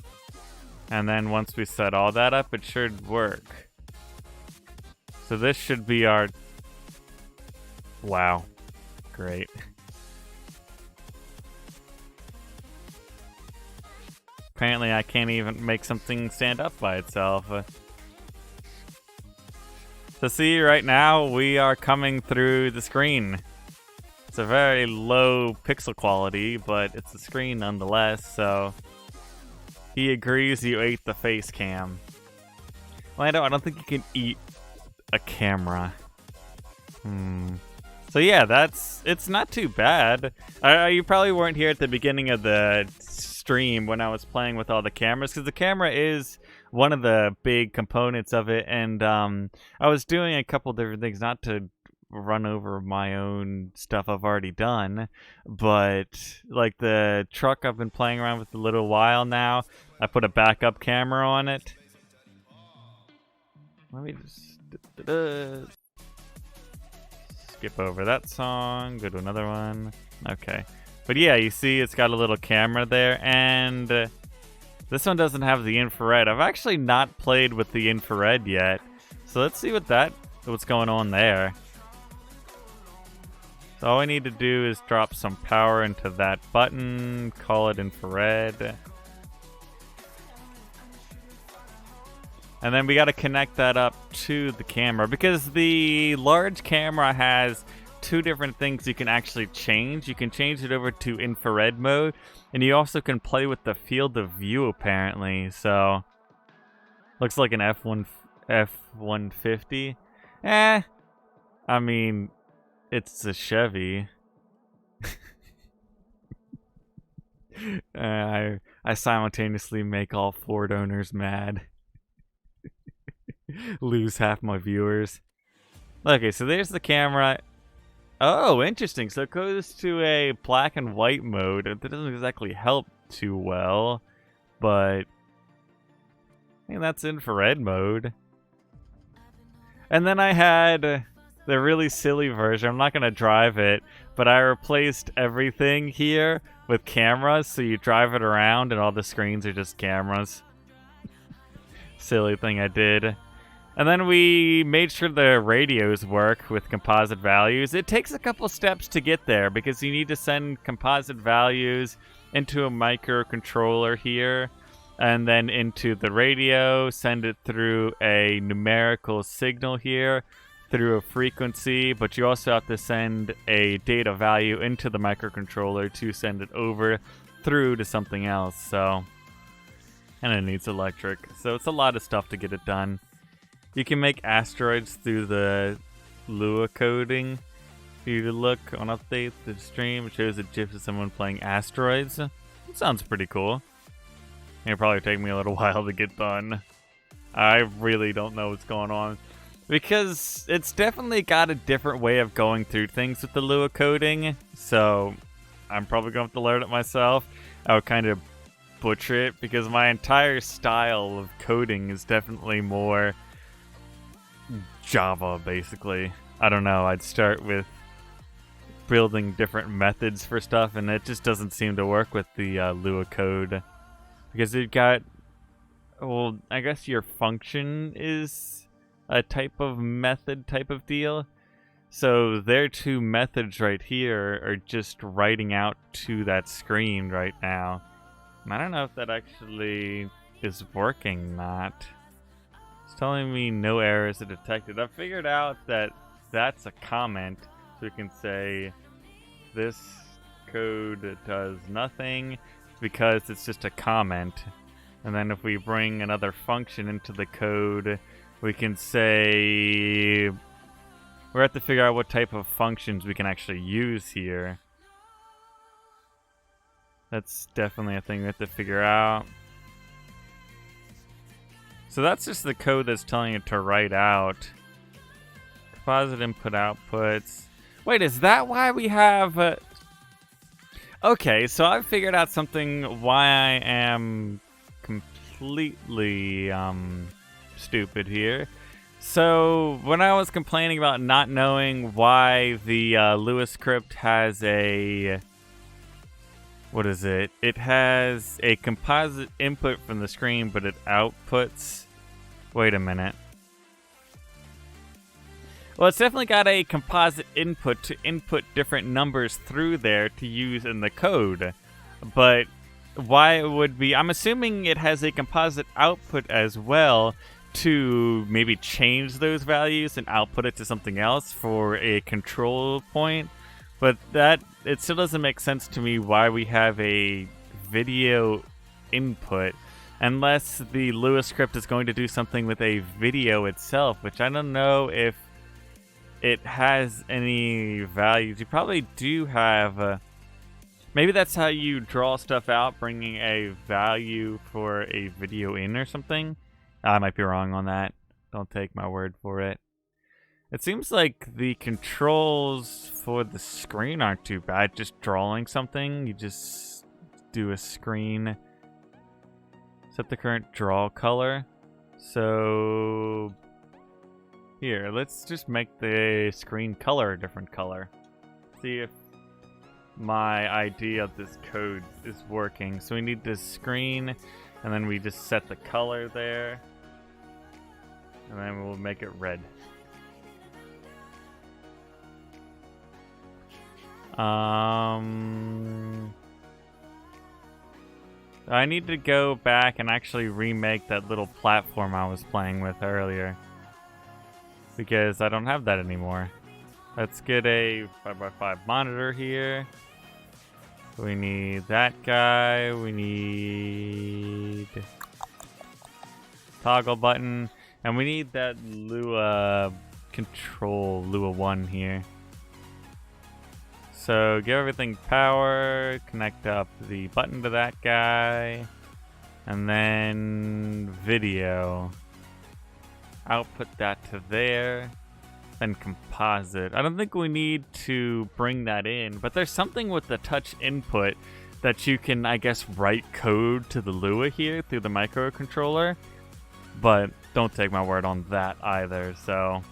And then once we set all that up, it should work. So this should be our... Wow. Great. Apparently I can't even make something stand up by itself. So see, right now, we are coming through the screen. It's a very low pixel quality, but it's a screen nonetheless, so... He agrees you ate the face cam. Lando, I don't think you can eat a camera. So yeah, it's not too bad. You probably weren't here at the beginning of the stream when I was playing with all the cameras, because the camera is one of the big components of it, and I was doing a couple different things, not to run over my own stuff I've already done, but like the truck I've been playing around with a little while now, I put a backup camera on it. Let me just... skip over that song, go to another one. Okay. But yeah, you see it's got a little camera there, and this one doesn't have the infrared. I've actually not played with the infrared yet. So let's see what's going on there. So all we need to do is drop some power into that button, call it infrared. And then we got to connect that up to the camera, because the large camera has two different things you can actually change. You can change it over to infrared mode, and you also can play with the field of view apparently. So looks like an F-150. I mean, it's a Chevy. I simultaneously make all Ford owners mad. Lose half my viewers. Okay, so there's the camera. Oh, interesting. So it goes to a black and white mode. That doesn't exactly help too well, but I mean, that's infrared mode. And then I had the really silly version. I'm not going to drive it, but I replaced everything here with cameras, so you drive it around and all the screens are just cameras. Silly thing I did. And then we made sure the radios work with composite values. It takes a couple steps to get there, because you need to send composite values into a microcontroller here, and then into the radio, send it through a numerical signal here, through a frequency, but you also have to send a data value into the microcontroller to send it over through to something else. So, and it needs electric. So it's a lot of stuff to get it done. You can make asteroids through the Lua coding. If you look on update the stream, it shows a GIF of someone playing asteroids. It sounds pretty cool. It'll probably take me a little while to get done. I really don't know what's going on, because it's definitely got a different way of going through things with the Lua coding. So I'm probably going to have to learn it myself. I would kind of butcher it, because my entire style of coding is definitely more Java, basically. I don't know, I'd start with building different methods for stuff, and it just doesn't seem to work with the Lua code, because it got, well, I guess your function is a type of method type of deal. So their two methods right here are just writing out to that screen right now. And I don't know if that actually is working or not. It's telling me no errors are detected. I figured out that that's a comment, so we can say this code does nothing because it's just a comment. And then if we bring another function into the code, we can say we have to figure out what type of functions we can actually use here. That's definitely a thing we have to figure out. So that's just the code that's telling it to write out. Composite input outputs. Wait, is that why we have... Okay, so I've figured out something why I am completely stupid here. So when I was complaining about not knowing why the Lua script has a... What is it? It has a composite input from the screen, but it outputs... Wait a minute. Well, it's definitely got a composite input to input different numbers through there to use in the code. But why it would be... I'm assuming it has a composite output as well to maybe change those values and output it to something else for a control point. But that, it still doesn't make sense to me why we have a video input unless the Lua script is going to do something with a video itself, which I don't know if it has any values. You probably do have maybe that's how you draw stuff out, bringing a value for a video in or something. I might be wrong on that. Don't take my word for it. It seems like the controls for the screen aren't too bad. Just drawing something, you just do a screen. Set the current draw color. So Here, let's just make the screen color a different color. See if my idea of this code is working. So we need this screen, and then we just set the color there. And then we'll make it red. I need to go back and actually remake that little platform I was playing with earlier, because I don't have that anymore. Let's get a 5x5 monitor here. We need that guy. We need toggle button, and we need that Lua control, Lua 1 here. So give everything power, connect up the button to that guy, and then video. Output that to there, then composite. I don't think we need to bring that in, but there's something with the touch input that you can, I guess, write code to the Lua here through the microcontroller, but don't take my word on that either. So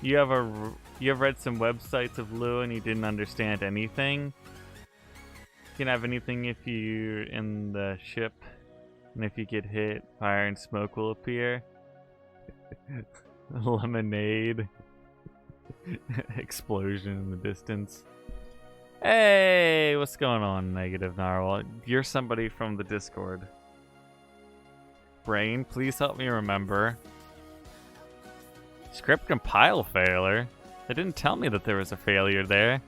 you have read some websites of Lua and you didn't understand anything. You can have anything if you're in the ship, and if you get hit, fire and smoke will appear. Lemonade. Explosion in the distance. Hey, what's going on, Negative Narwhal? You're somebody from the Discord. Brain, please help me remember. Script compile failure? It didn't tell me that there was a failure there.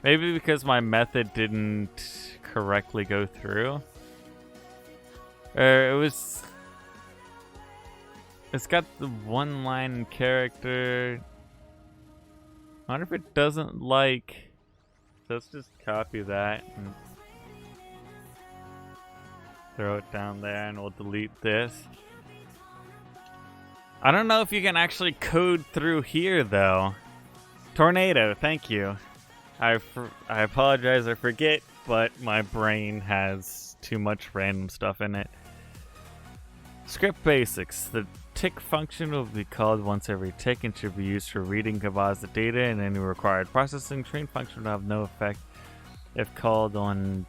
Maybe because my method didn't correctly go through. It's got the one line character. I wonder if it doesn't like. So let's just copy that and throw it down there, and we'll delete this. I don't know if you can actually code through here though. Tornado, thank you. I apologize, I forget, but my brain has too much random stuff in it. Script basics. The tick function will be called once every tick and should be used for reading composite data, and any required processing. Train function will have no effect if called on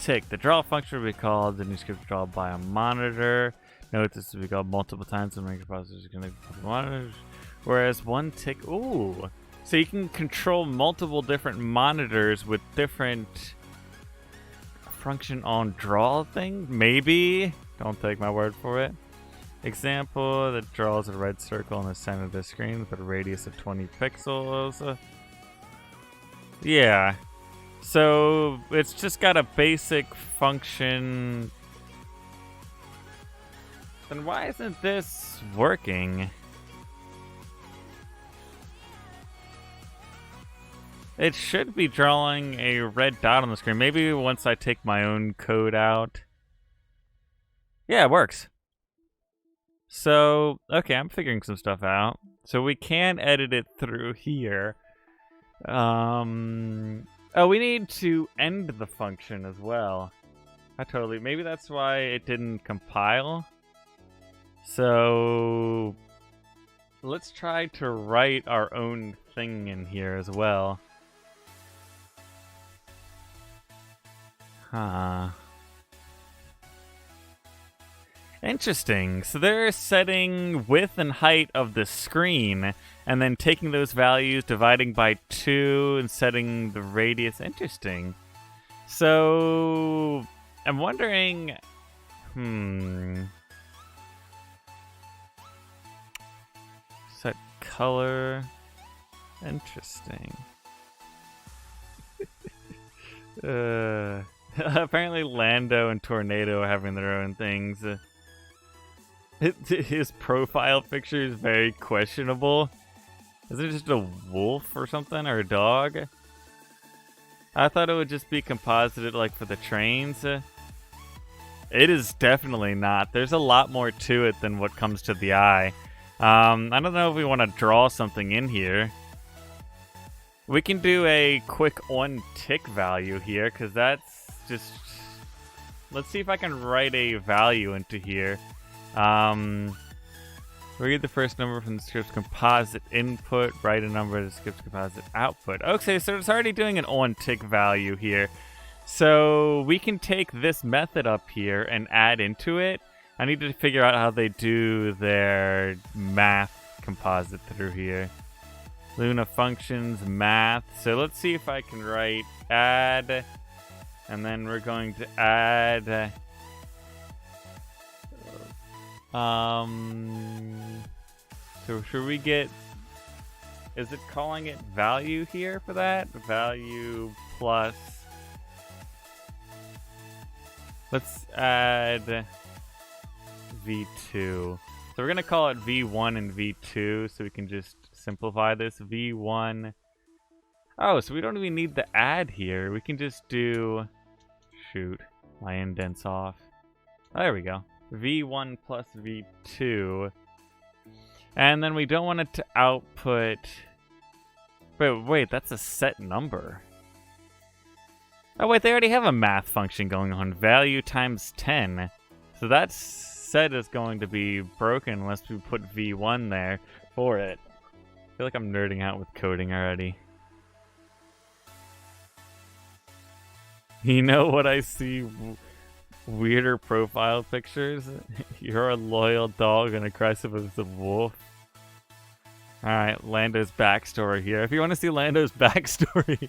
tick. The draw function will be called and you script draw by a monitor. Note this will be called multiple times and microprocessors are connected to the monitors. Whereas one tick, ooh. So you can control multiple different monitors with different function on draw thing? Maybe? Don't take my word for it. Example that draws a red circle in the center of the screen with a radius of 20 pixels. Yeah. So it's just got a basic function. Then why isn't this working? It should be drawing a red dot on the screen. Maybe once I take my own code out. Yeah, it works. So, okay, I'm figuring some stuff out. So we can edit it through here. Oh, we need to end the function as well. Maybe that's why it didn't compile. So let's try to write our own thing in here as well. Huh. Interesting. So they're setting width and height of the screen and then taking those values, dividing by 2 and setting the radius. Interesting. So I'm wondering, set color. Interesting. Apparently Lando and Tornado are having their own things. His profile picture is very questionable. Is it just a wolf or something, or a dog? I thought it would just be composited like for the trains. It is definitely not. There's a lot more to it than what comes to the eye. I don't know if we want to draw something in here. We can do a quick on tick value here, because that's just... Let's see if I can write a value into here. Read the first number from the script's composite input. Write a number of the script's composite output. Okay, so it's already doing an on-tick value here. So we can take this method up here and add into it. I need to figure out how they do their math composite through here. Luna functions, math. So let's see if I can write add. And then we're going to add... So should we get... Is it calling it value here for that? Value plus... Let's add V2. So we're going to call it V1 and V2 so we can just simplify this. V1. Oh, so we don't even need the add here. We can just do... Shoot. My indent's off. Oh, there we go. V1 plus V2. And then we don't want it to output... Wait, that's a set number. Oh wait, they already have a math function going on. Value times 10. So that set is going to be broken unless we put V1 there for it. I feel like I'm nerding out with coding already. You know what I see? Weirder profile pictures? You're a loyal dog and aggressive as a wolf. Alright, Lando's backstory here. If you want to see Lando's backstory...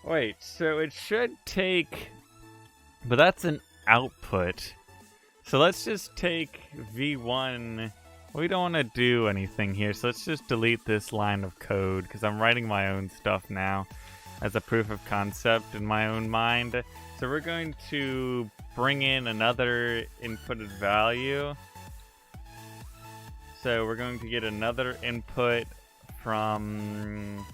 Wait, so it should take... But that's an output. So let's just take V1... We don't want to do anything here, so let's just delete this line of code, because I'm writing my own stuff now as a proof of concept in my own mind. So we're going to bring in another inputted value. So we're going to get another input from...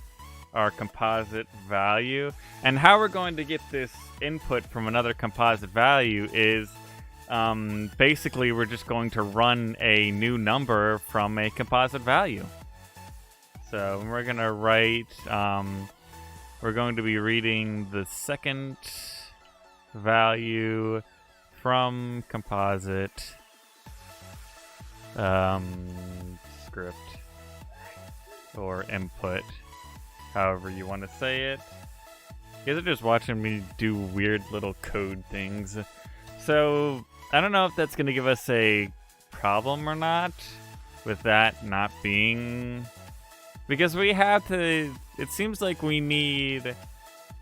our composite value. And how we're going to get this input from another composite value is basically we're just going to run a new number from a composite value. So we're going to write, we're going to be reading the second value from composite script or input. However you want to say it. You guys are just watching me do weird little code things. So, I don't know if that's going to give us a problem or not, with that not being... Because we have to... It seems like we need...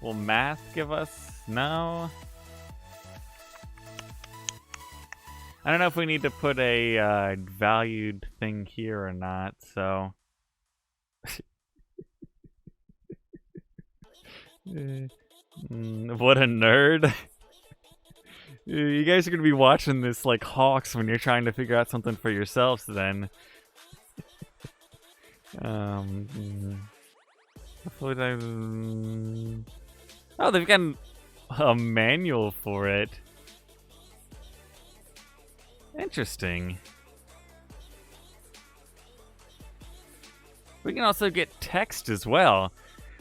Will math give us... No? I don't know if we need to put a valued thing here or not, so... What a nerd. You guys are gonna be watching this like hawks when you're trying to figure out something for yourselves then. Oh, they've got a manual for it. Interesting. We can also get text as well.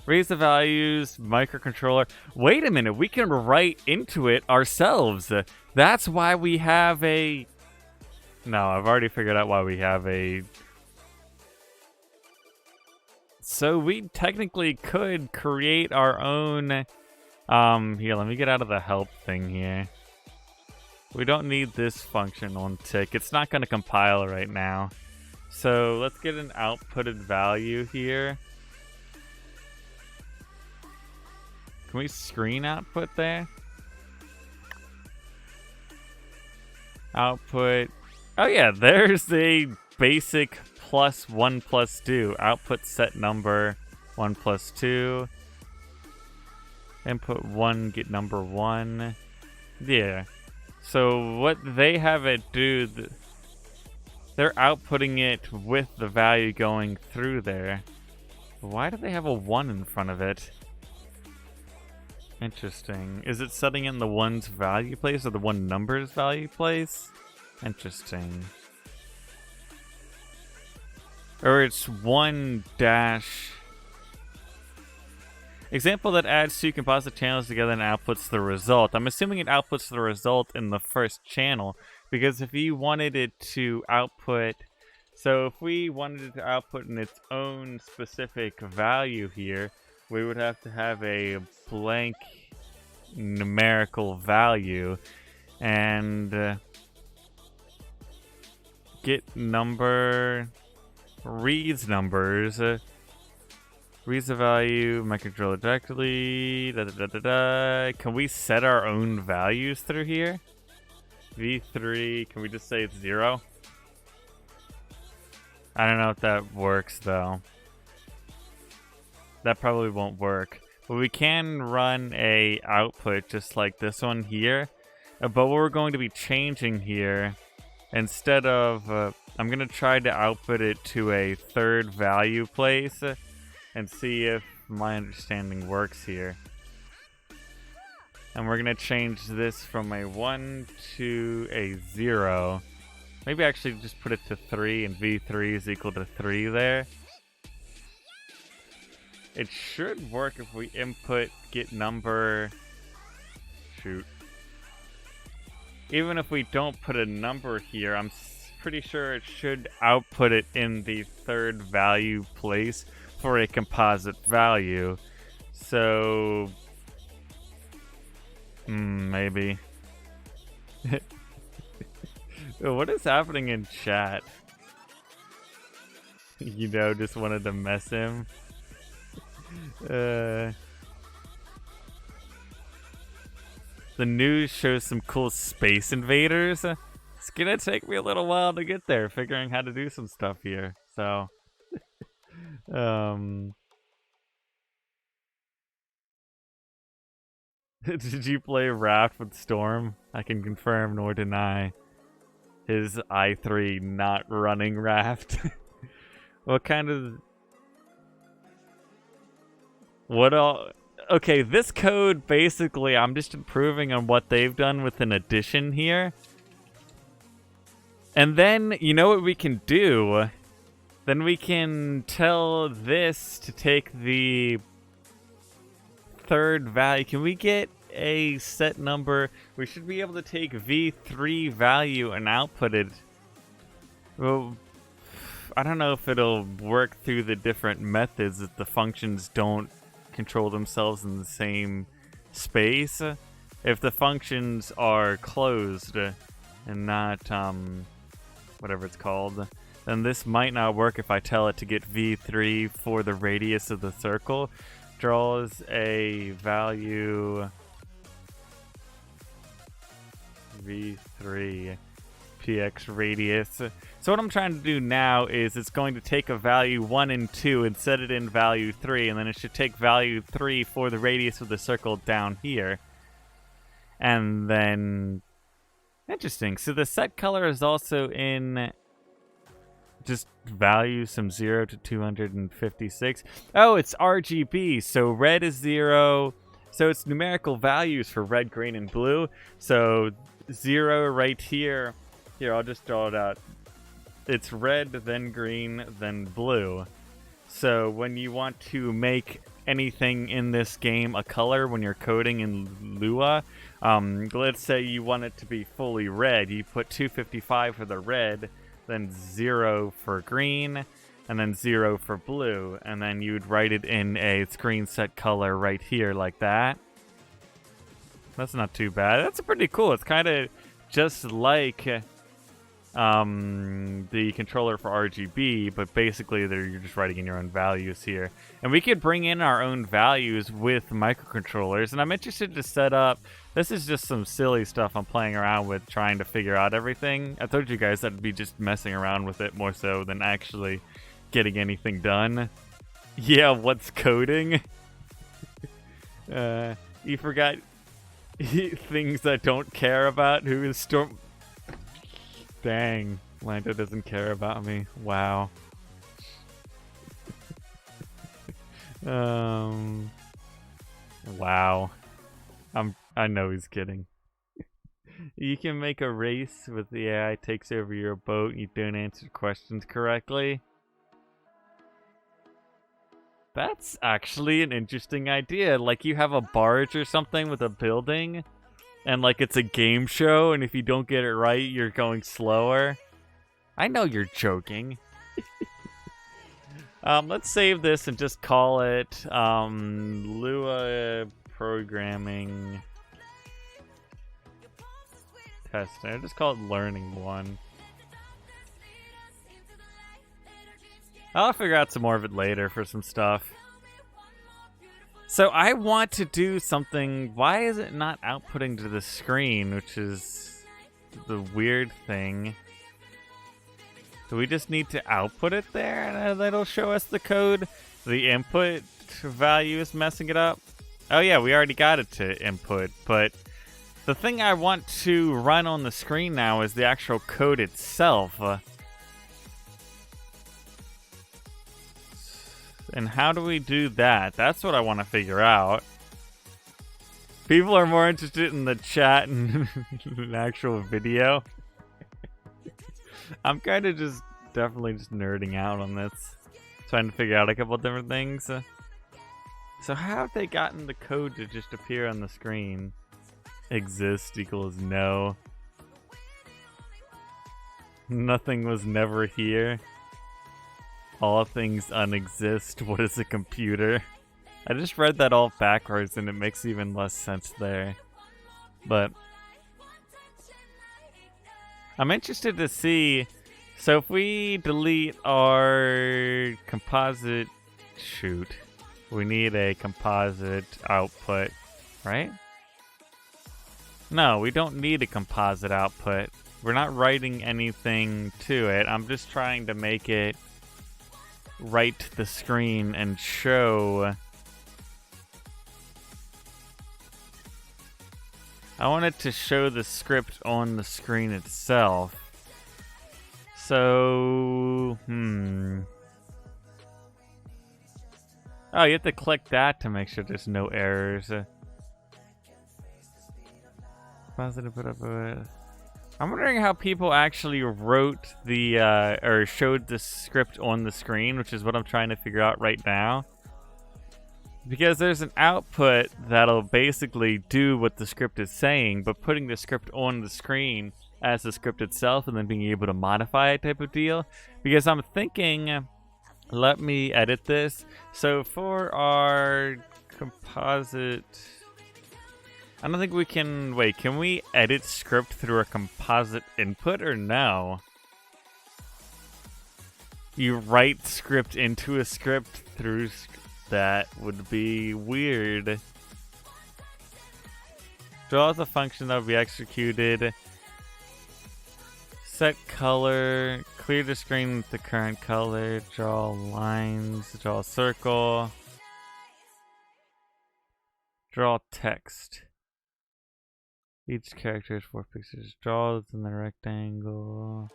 Raise the values, microcontroller. Wait a minute, we can write into it ourselves. That's why we have a... No, I've already figured out why we have a... So we technically could create our own... Here, let me get out of the help thing here. We don't need this function on tick. It's not going to compile right now. So let's get an outputted value here. Can we screen output there? Output. Oh yeah, there's the basic +1 + 2. Output set number 1 + 2. Input 1, get number 1. Yeah. So what they have it do, they're outputting it with the value going through there. Why do they have a 1 in front of it? Interesting. Is it setting in the 1's value place or the 1 number's value place? Interesting. Or it's 1 dash... Example that adds 2 composite channels together and outputs the result. I'm assuming it outputs the result in the first channel. Because if you wanted it to output, so if we wanted it to output in its own specific value here, we would have to have a blank numerical value, and get number reads numbers, reads the value, microcontroller directly, Can we set our own values through here? V3, can we just say it's 0? I don't know if that works though. That probably won't work. But we can run a output just like this one here. But what we're going to be changing here, instead of, I'm going to try to output it to a third value place and see if my understanding works here. And we're going to change this from a 1 to a 0. Maybe actually just put it to 3, and V3 is equal to 3 there. It should work if we input get number. Shoot. Even if we don't put a number here, I'm pretty sure it should output it in the third value place for a composite value. So, maybe. What is happening in chat? You know, just wanted to mess him. The news shows some cool space invaders. It's gonna take me a little while to get there, figuring how to do some stuff here. So, did you play Raft with Storm? I can confirm nor deny his i3 not running Raft. What kind of... What all... Okay, this code, basically, I'm just improving on what they've done with an addition here. And then, you know what we can do? Then we can tell this to take the third value. Can we get a set number? We should be able to take V3 value and output it. Well, I don't know if it'll work through the different methods if the functions don't control themselves in the same space. If the functions are closed and not whatever it's called, then this might not work if I tell it to get V3 for the radius of the circle. Draws a value V3 px radius. So what I'm trying to do now is it's going to take a value 1 and 2 and set it in value 3, and then it should take value 3 for the radius of the circle down here. And then... Interesting. So the set color is also in just values from 0 to 256. Oh, it's RGB. So red is 0. So it's numerical values for red, green, and blue. So 0 right here. Here, I'll just draw it out. It's red, then green, then blue. So when you want to make anything in this game a color when you're coding in Lua, let's say you want it to be fully red. You put 255 for the red, then 0 for green, and then 0 for blue. And then you'd write it in a screen set color right here like that. That's not too bad. That's pretty cool. It's kind of just like the controller for RGB, but basically you're just writing in your own values here. And we could bring in our own values with microcontrollers, and I'm interested to set up... This is just some silly stuff I'm playing around with, trying to figure out everything. I told you guys that'd be just messing around with it more so than actually getting anything done. Yeah, what's coding? You forgot things I don't care about. Who is Storm... Dang, Lando doesn't care about me. Wow. Wow. I know he's kidding. You can make a race with the AI takes over your boat and you don't answer questions correctly. That's actually an interesting idea. Like you have a barge or something with a building, and like it's a game show, and if you don't get it right, you're going slower. I know you're joking. Let's save this and just call it Lua Programming Testing. I'll just call it Learning 1. I'll figure out some more of it later for some stuff. So I want to do something. Why is it not outputting to the screen, which is the weird thing? Do we just need to output it there and that'll show us the code? The input value is messing it up? Oh yeah, we already got it to input, but the thing I want to run on the screen now is the actual code itself. And how do we do that? That's what I want to figure out. People are more interested in the chat and an actual video. I'm kind of just definitely just nerding out on this. Trying to figure out a couple different things. So how have they gotten the code to just appear on the screen? Exist equals no. Nothing was never here. All things unexist. What is a computer? I just read that all backwards and it makes even less sense there. But I'm interested to see. So if we delete our composite, shoot, we need a composite output, right? No, we don't need a composite output. We're not writing anything to it. I'm just trying to make it write to the screen and show. I want it to show the script on the screen itself. So, oh, you have to click that to make sure there's no errors. Positive, I'm wondering how people actually wrote the, or showed the script on the screen, which is what I'm trying to figure out right now. Because there's an output that'll basically do what the script is saying, but putting the script on the screen as the script itself and then being able to modify it type of deal. Because I'm thinking, let me edit this. So for our composite, I don't think we can, wait, can we edit script through a composite input or no? You write script into a script through that would be weird. Draws a function that will be executed. Set color, clear the screen with the current color, draw lines, draw a circle, draw text. Each character is 4 pixels. Draw in the rectangle.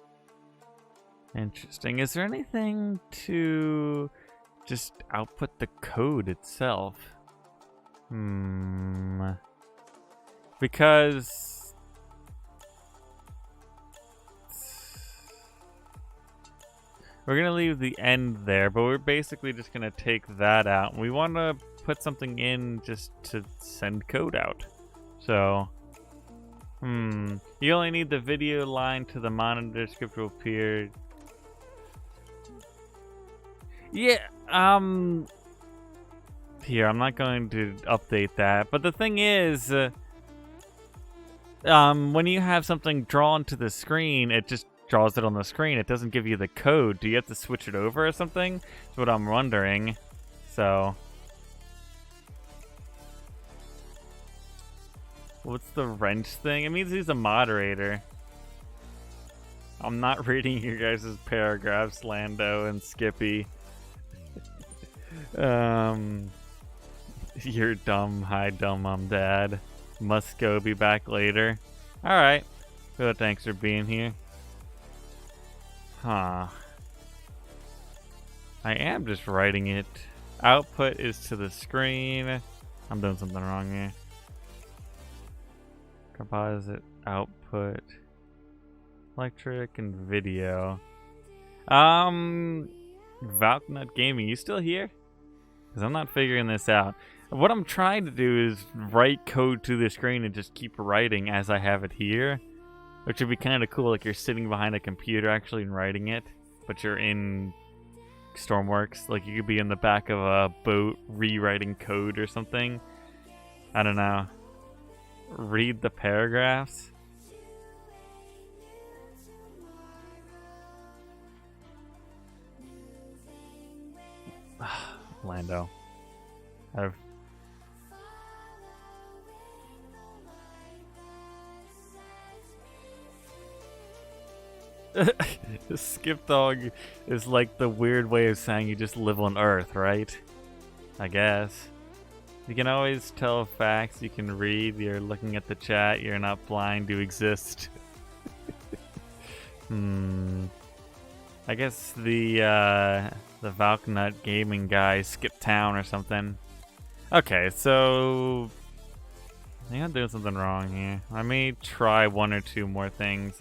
Interesting. Is there anything to just output the code itself? Because we're going to leave the end there, but we're basically just going to take that out. We want to put something in just to send code out. So, you only need the video line to the monitor script will appear. Yeah, here, I'm not going to update that. But the thing is, when you have something drawn to the screen, it just draws it on the screen. It doesn't give you the code. Do you have to switch it over or something? That's what I'm wondering. So, what's the wrench thing? It means he's a moderator. I'm not reading your guys' paragraphs, Lando and Skippy. You're dumb. Hi, dumb mom, dad. Must go. Be back later. Alright. Well, thanks for being here. Huh. I am just writing it. Output is to the screen. I'm doing something wrong here. Composite output. Electric and video. Valknut Gaming, you still here? Because I'm not figuring this out. What I'm trying to do is write code to the screen and just keep writing as I have it here. Which would be kind of cool, like you're sitting behind a computer actually and writing it, but you're in Stormworks. Like you could be in the back of a boat rewriting code or something. I don't know. Read the paragraphs. Lando. I've Skip dog is like the weird way of saying you just live on Earth, right? I guess. You can always tell facts, you can read, you're looking at the chat, you're not blind, you exist. I guess the Valknut gaming guy skipped town or something. Okay, so I think I'm doing something wrong here. Let me try one or two more things.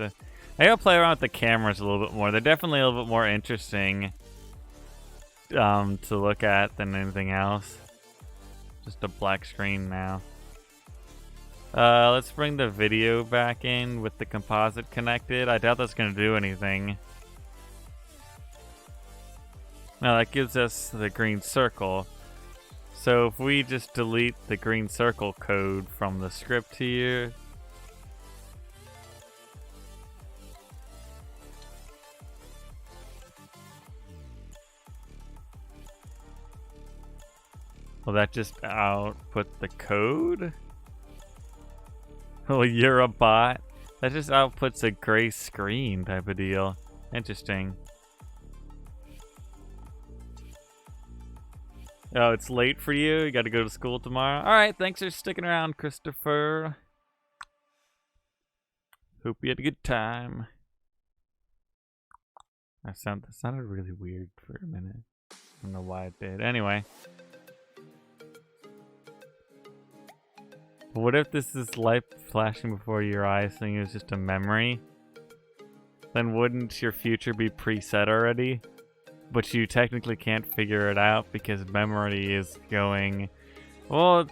I gotta play around with the cameras a little bit more. They're definitely a little bit more interesting to look at than anything else. Just a black screen now. Let's bring the video back in with the composite connected. I doubt that's gonna do anything. Now that gives us the green circle. So if we just delete the green circle code from the script here. Will that just output the code? Oh, you're a bot? That just outputs a gray screen type of deal. Interesting. Oh, it's late for you? You gotta go to school tomorrow? Alright, thanks for sticking around, Christopher. Hope you had a good time. That sounded really weird for a minute. I don't know why it did. Anyway. What if this is light flashing before your eyes saying it was just a memory? Then wouldn't your future be preset already? But you technically can't figure it out because memory is going... Well,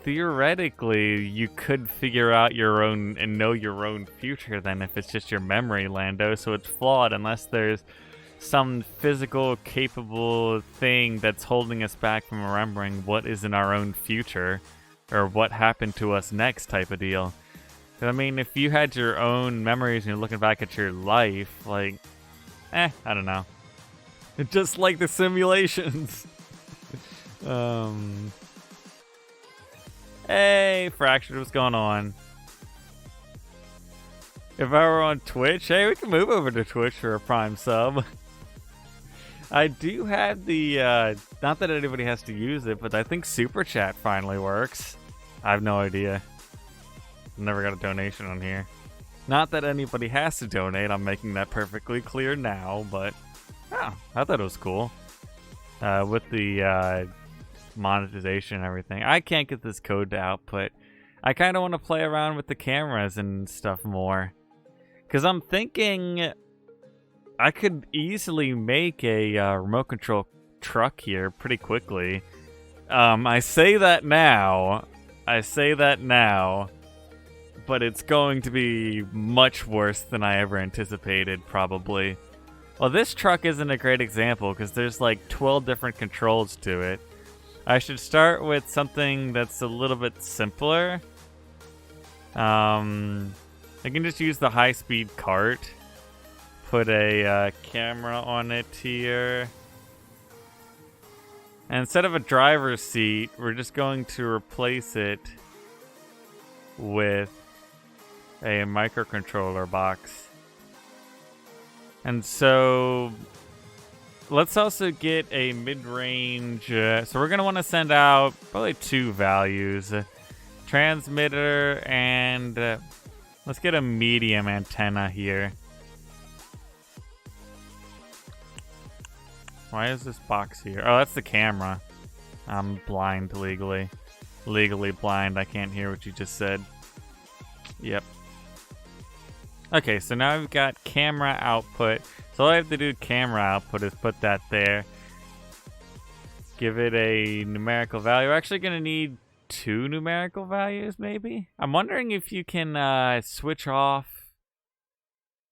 theoretically, you could figure out your own and know your own future then if it's just your memory, Lando. So it's flawed unless there's some physical, capable thing that's holding us back from remembering what is in our own future. Or what happened to us next type of deal. I mean, if you had your own memories and you're looking back at your life, like, I don't know. Just like the simulations. Hey, Fractured, what's going on? If I were on Twitch, hey, we can move over to Twitch for a Prime sub. I do have the, not that anybody has to use it, but I think Super Chat finally works. I have no idea. Never got a donation on here. Not that anybody has to donate, I'm making that perfectly clear now, but I thought it was cool. With the monetization and everything. I can't get this code to output. I kind of want to play around with the cameras and stuff more. Because I'm thinking I could easily make a remote control truck here pretty quickly. I say that now, but it's going to be much worse than I ever anticipated, probably. Well, this truck isn't a great example because there's like 12 different controls to it. I should start with something that's a little bit simpler. I can just use the high-speed cart. Put a camera on it here. And instead of a driver's seat, we're just going to replace it with a microcontroller box. And so let's also get a mid-range. So we're going to want to send out probably two values. Transmitter and let's get a medium antenna here. Why is this box here? Oh, that's the camera. I'm blind legally. Legally blind. I can't hear what you just said. Yep. Okay, so now we've got camera output. So all I have to do camera output is put that there. give it a numerical value. We're actually going to need 2 numerical values, maybe? I'm wondering if you can switch off.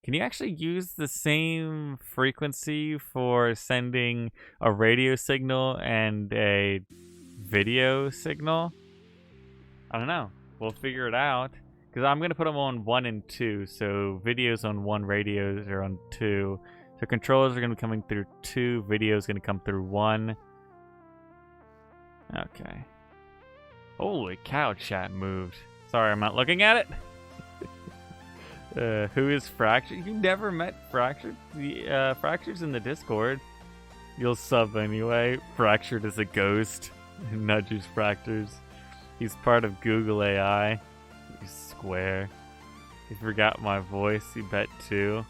Can you actually use the same frequency for sending a radio signal and a video signal? I don't know. We'll figure it out. Because I'm going to put them on 1 and 2. So videos on 1, radios are on 2. So controllers are going to be coming through 2. Videos going to come through 1. Okay. Holy cow, chat moved. Sorry, I'm not looking at it. Who is Fractured? You never met Fractured? The Fractured's in the Discord. You'll sub anyway. Fractured is a ghost. Nudges Fractures. He's part of Google AI. You square. You forgot my voice. You bet too.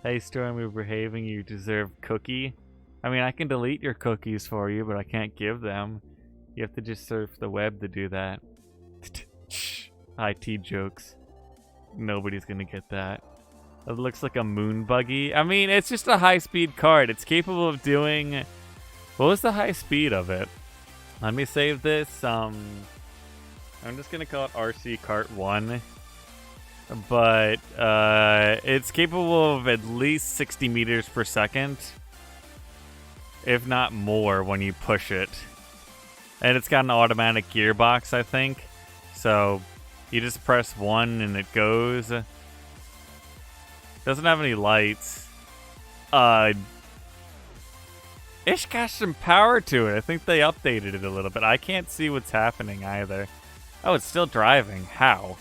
Hey Storm, we're behaving. You deserve cookie. I mean, I can delete your cookies for you, but I can't give them. You have to just surf the web to do that. IT jokes. Nobody's gonna get that. It looks like a moon buggy. I mean, it's just a high-speed cart. It's capable of doing... What was the high speed of it? Let me save this. I'm just gonna call it RC Cart 1. But it's capable of at least 60 meters per second. If not more when you push it. And it's got an automatic gearbox, I think. So you just press 1 and it goes. Doesn't have any lights. It's got some power to it. I think they updated it a little bit. I can't see what's happening either. Oh, it's still driving. How?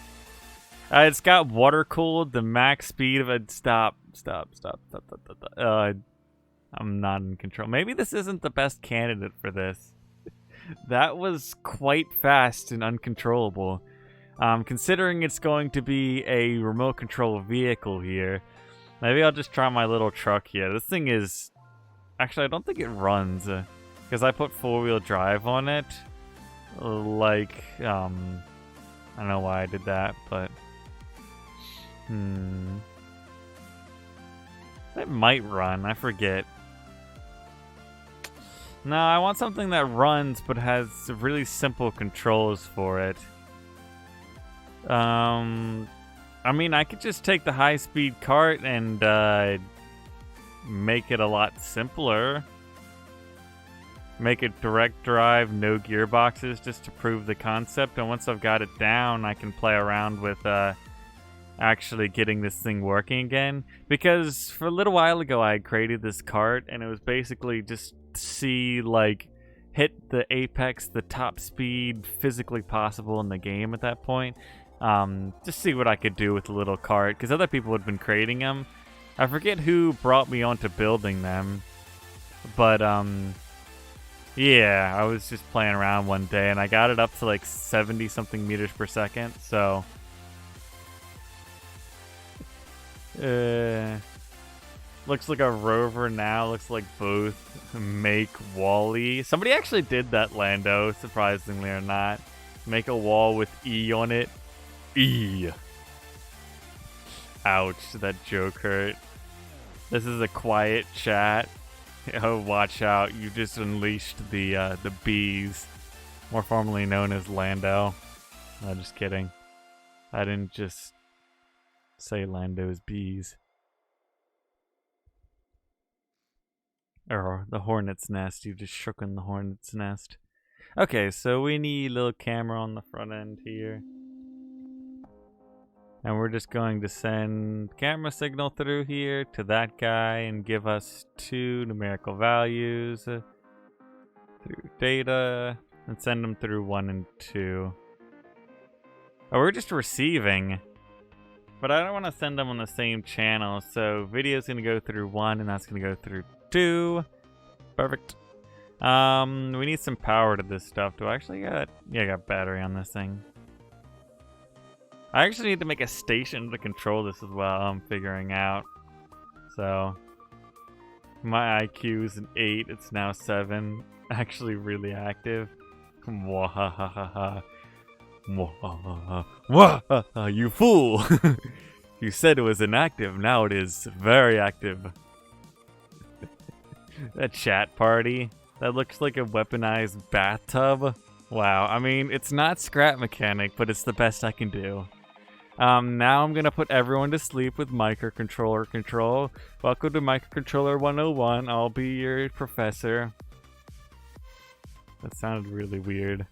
It's got water cooled. The max speed of it. Stop. I'm not in control. Maybe this isn't the best candidate for this. That was quite fast and uncontrollable. Considering it's going to be a remote control vehicle here, maybe I'll just try my little truck here. This thing is... Actually, I don't think it runs. Because I put 4-wheel drive on it. Like, I don't know why I did that, but... It might run. I forget. No, I want something that runs but has really simple controls for it. I mean, I could just take the high-speed cart and make it a lot simpler. Make it direct drive, no gearboxes, just to prove the concept. And once I've got it down, I can play around with actually getting this thing working again. Because for a little while ago, I created this cart, and it was basically just see, like, hit the apex, the top speed physically possible in the game at that point. Just see what I could do with the little cart, because other people had been creating them. I forget who brought me onto building them, but yeah, I was just playing around one day, and I got it up to like 70-something meters per second, so looks like a rover now. Looks like both make Wall-E. Somebody actually did that, Lando, surprisingly or not. Make a wall with E on it. E. Ouch, that joke hurt. This is a quiet chat. Oh, watch out. You just unleashed the bees. More formally known as Lando. No, just kidding. I didn't just say Lando's bees. Or the hornet's nest. You just shook on the hornet's nest. Okay, so we need a little camera on the front end here. And we're just going to send camera signal through here to that guy and give us 2 numerical values through data and send them through 1 and 2. Oh, we're just receiving. But I don't want to send them on the same channel, so video's going to go through 1 and that's going to go through 2. Perfect. We need some power to this stuff. Do I actually got... Yeah, I got battery on this thing. I actually need to make a station to control this as well, I'm figuring out. So, my IQ is an 8, it's now 7. Actually really active. Mwahahaha. Mwahahaha. You fool! You said it was inactive, now it is very active. That chat party. That looks like a weaponized bathtub. Wow, I mean, it's not scrap mechanic, but it's the best I can do. Now I'm gonna put everyone to sleep with microcontroller control. Welcome to Microcontroller 101. I'll be your professor. That sounded really weird.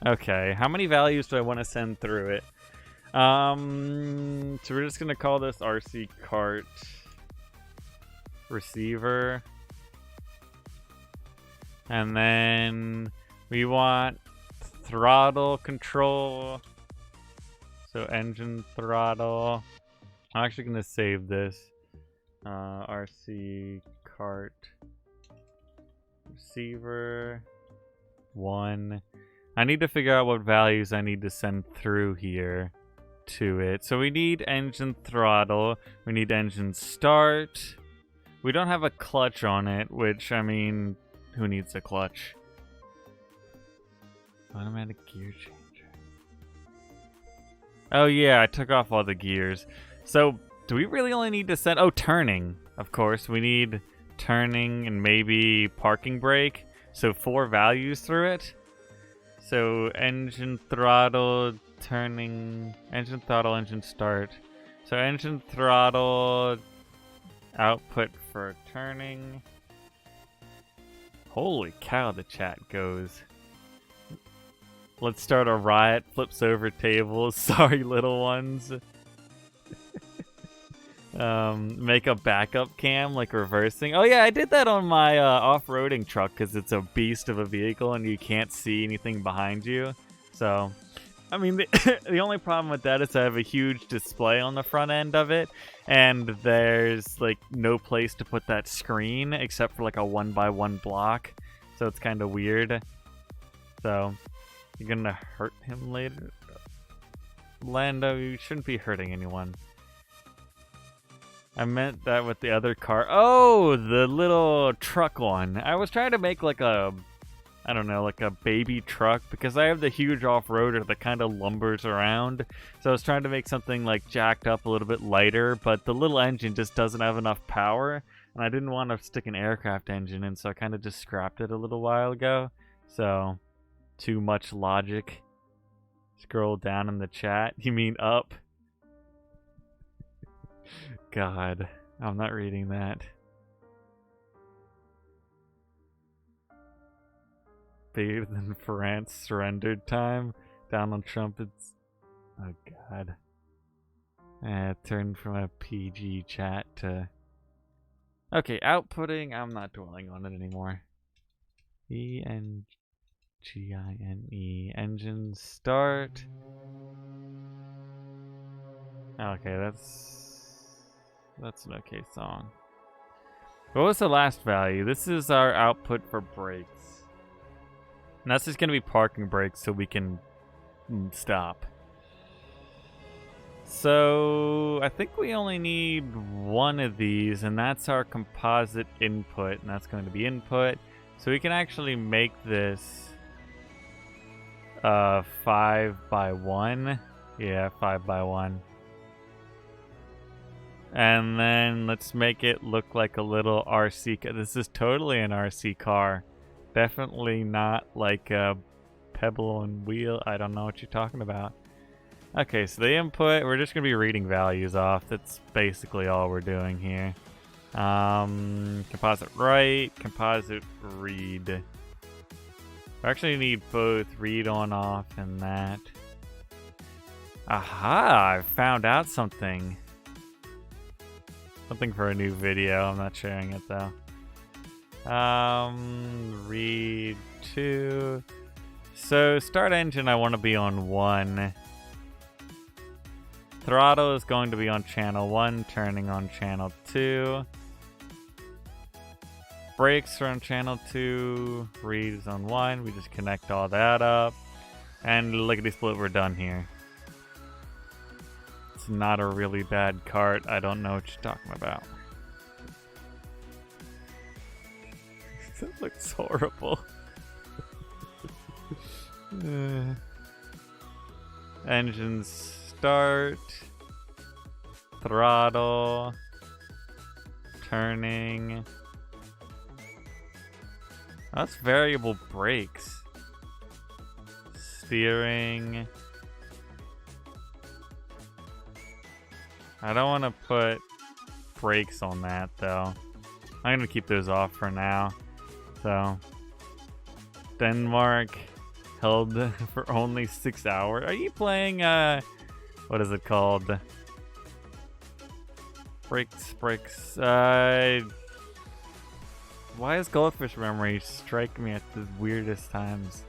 Okay, how many values do I want to send through it? So we're just gonna call this RC cart receiver. And then we want throttle control. So engine throttle. I'm actually gonna save this. RC cart receiver 1. I need to figure out what values I need to send through here to it. So we need engine throttle. We need engine start. We don't have a clutch on it, which, I mean, who needs a clutch? Automatic gear changer. Oh yeah, I took off all the gears. So, do we really only need to send... Oh, turning. Of course, we need turning and maybe parking brake. So 4 values through it. So engine throttle, turning, engine throttle, engine start. So engine throttle, output for turning. Holy cow, the chat goes. Let's start a riot, flips over tables, sorry little ones. Make a backup cam, like reversing. Oh yeah, I did that on my off-roading truck because it's a beast of a vehicle and you can't see anything behind you. So, I mean, the only problem with that is I have a huge display on the front end of it, and there's like no place to put that screen except for like a 1x1 block. So it's kind of weird. So, you're gonna hurt him later? Lando, you shouldn't be hurting anyone. I meant that with the other car. Oh, the little truck one. I was trying to make like a, I don't know, like a baby truck because I have the huge off-roader that kind of lumbers around. So I was trying to make something like jacked up a little bit lighter, but the little engine just doesn't have enough power. And I didn't want to stick an aircraft engine in, so I kind of just scrapped it a little while ago. So, too much logic. Scroll down in the chat. You mean up? God, I'm not reading that. Bigger than France surrendered time. Down on trumpets. Oh God. Turned from a PG chat to... Okay, outputting. I'm not dwelling on it anymore. ENGINE. Engine start. Okay, that's an okay song. What was the last value? This is our output for brakes. And that's just going to be parking brakes so we can stop. So I think we only need one of these, and that's our composite input, and that's going to be input. So we can actually make this 5x1. Yeah, 5x1. And then let's make it look like a little RC car. This is totally an RC car. Definitely not like a pebble and wheel. I don't know what you're talking about. Okay, so the input, we're just going to be reading values off. That's basically all we're doing here. Composite write, composite read. We actually need both read on off and that. Aha, I found out something. Something for a new video. I'm not sharing it though. Read 2. So start engine, I want to be on 1. Throttle is going to be on channel 1, turning on channel 2. Brakes are on channel 2, read is on 1. We just connect all that up. And lickety split, we're done here. It's not a really bad cart. I don't know what you're talking about. That looks horrible. Engines start. Throttle. Turning. That's variable brakes. Steering. I don't want to put brakes on that though. I'm gonna keep those off for now. So Denmark held for only 6 hours. Are you playing what is it called? Brakes. Why is Goldfish Memory striking me at the weirdest times?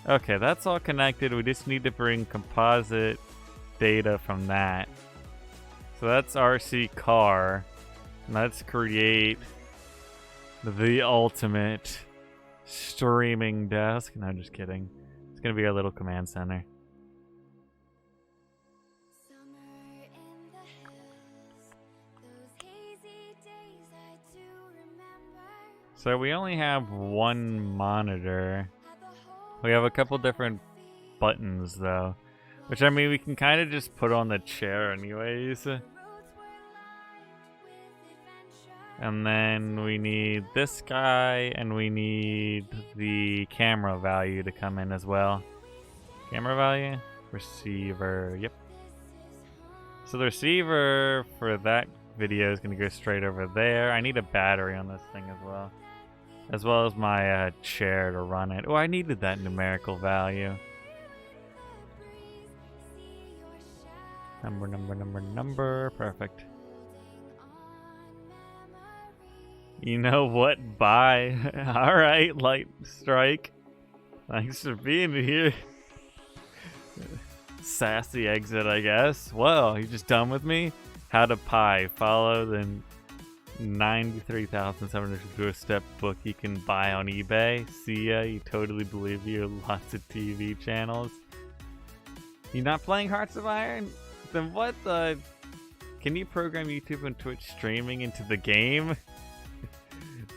Okay, that's all connected. We just need to bring composite data from that. So that's RC car. Let's create the ultimate streaming desk. No, just kidding. It's gonna be our little command center. So we only have one monitor. We have a couple different buttons though, which I mean we can kind of just put on the chair anyways. And then we need this guy, and we need the camera value to come in as well. Camera value? Receiver, yep. So the receiver for that video is going to go straight over there. I need a battery on this thing as well as my chair to run it. Oh, I needed that numerical value. Number, perfect. You know what? Bye. Alright, Light Strike. Thanks for being here. Sassy exit, I guess. Well, you just done with me? How to Pie. Follow the 93,702 step book you can buy on eBay. See ya, you totally believe you. Lots of TV channels. You not playing Hearts of Iron? Then what the... Can you program YouTube and Twitch streaming into the game?